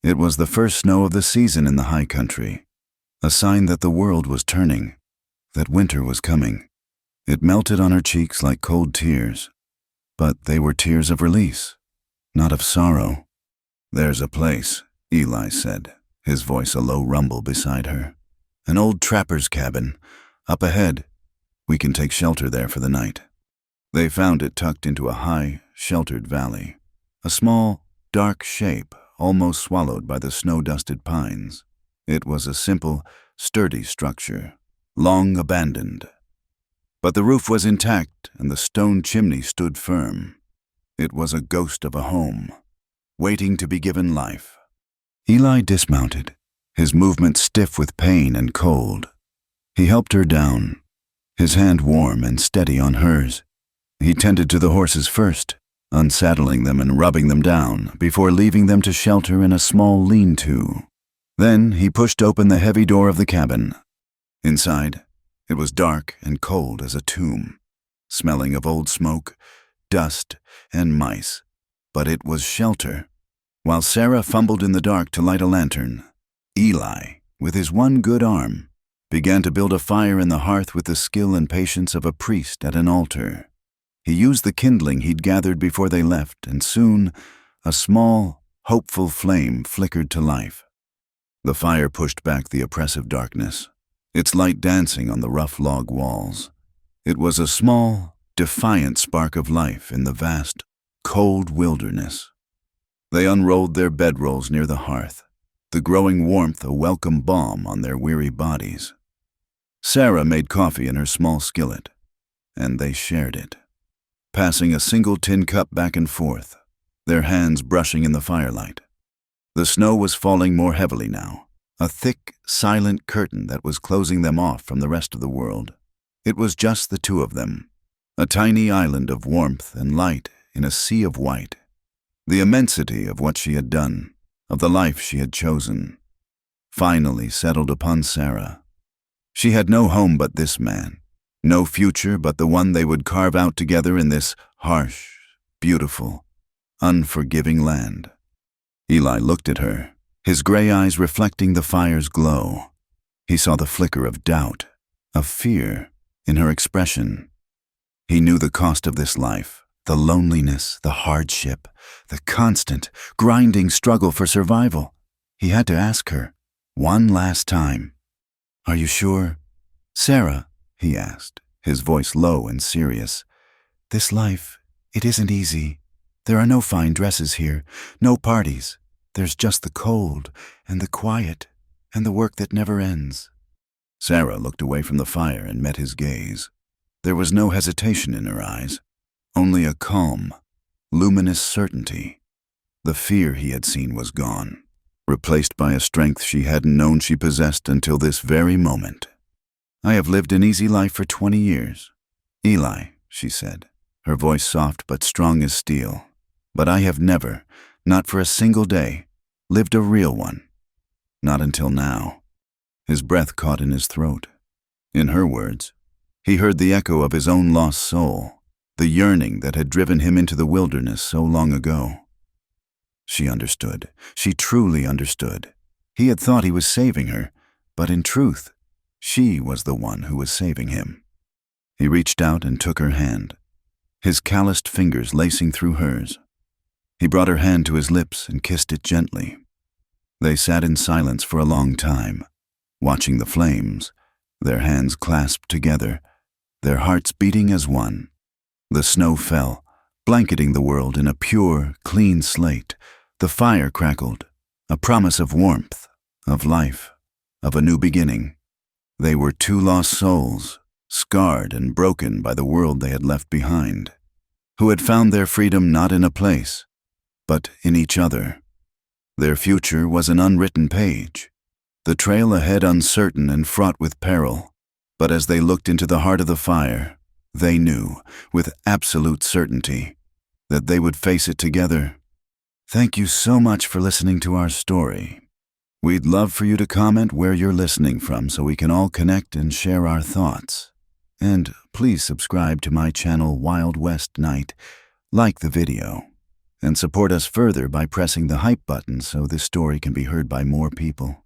[SPEAKER 1] It was the first snow of the season in the high country, a sign that the world was turning, that winter was coming. It melted on her cheeks like cold tears, but they were tears of release, not of sorrow. "There's a place," Eli said, his voice a low rumble beside her. "An old trapper's cabin, up ahead. We can take shelter there for the night." They found it tucked into a high, sheltered valley, a small, dark shape almost swallowed by the snow-dusted pines. It was a simple, sturdy structure, long abandoned. But the roof was intact and the stone chimney stood firm. It was a ghost of a home, waiting to be given life. Eli dismounted, his movement stiff with pain and cold. He helped her down, his hand warm and steady on hers. He tended to the horses first, unsaddling them and rubbing them down before leaving them to shelter in a small lean-to. Then he pushed open the heavy door of the cabin. Inside, it was dark and cold as a tomb, smelling of old smoke, dust, and mice. But it was shelter. While Sarah fumbled in the dark to light a lantern, Eli, with his one good arm, began to build a fire in the hearth with the skill and patience of a priest at an altar. He used the kindling he'd gathered before they left, and soon a small, hopeful flame flickered to life. The fire pushed back the oppressive darkness, its light dancing on the rough log walls. It was a small, defiant spark of life in the vast, cold wilderness. They unrolled their bedrolls near the hearth, the growing warmth a welcome balm on their weary bodies. Sarah made coffee in her small skillet, and they shared it, passing a single tin cup back and forth, their hands brushing in the firelight. The snow was falling more heavily now, a thick, silent curtain that was closing them off from the rest of the world. It was just the two of them, a tiny island of warmth and light in a sea of white. The immensity of what she had done, of the life she had chosen, finally settled upon Sarah. She had no home but this man, no future but the one they would carve out together in this harsh, beautiful, unforgiving land. Eli looked at her, his gray eyes reflecting the fire's glow. He saw the flicker of doubt, of fear, in her expression. He knew the cost of this life, the loneliness, the hardship, the constant, grinding struggle for survival. He had to ask her, one last time, "Are you sure?" "Sarah," he asked, his voice low and serious, "this life, it isn't easy. There are no fine dresses here, no parties. There's just the cold and the quiet and the work that never ends." Sarah looked away from the fire and met his gaze. There was no hesitation in her eyes, only a calm, luminous certainty. The fear he had seen was gone, replaced by a strength she hadn't known she possessed until this very moment. "I have lived an easy life for 20 years. Eli," she said, her voice soft but strong as steel, "but I have never, not for a single day, lived a real one. Not until now. His breath caught in his throat. In her words, he heard the echo of his own lost soul, the yearning that had driven him into the wilderness so long ago. She understood. She truly understood. He had thought he was saving her, but in truth, she was the one who was saving him. He reached out and took her hand, his calloused fingers lacing through hers. He brought her hand to his lips and kissed it gently. They sat in silence for a long time, watching the flames, their hands clasped together, their hearts beating as one. The snow fell, blanketing the world in a pure, clean slate. The fire crackled, a promise of warmth, of life, of a new beginning. They were two lost souls, scarred and broken by the world they had left behind, who had found their freedom not in a place, but in each other. Their future was an unwritten page, the trail ahead uncertain and fraught with peril. But as they looked into the heart of the fire, they knew, with absolute certainty, that they would face it together. Thank you so much for listening to our story. We'd love for you to comment where you're listening from so we can all connect and share our thoughts. And please subscribe to my channel Wild West Night, like the video, and support us further by pressing the hype button so this story can be heard by more people.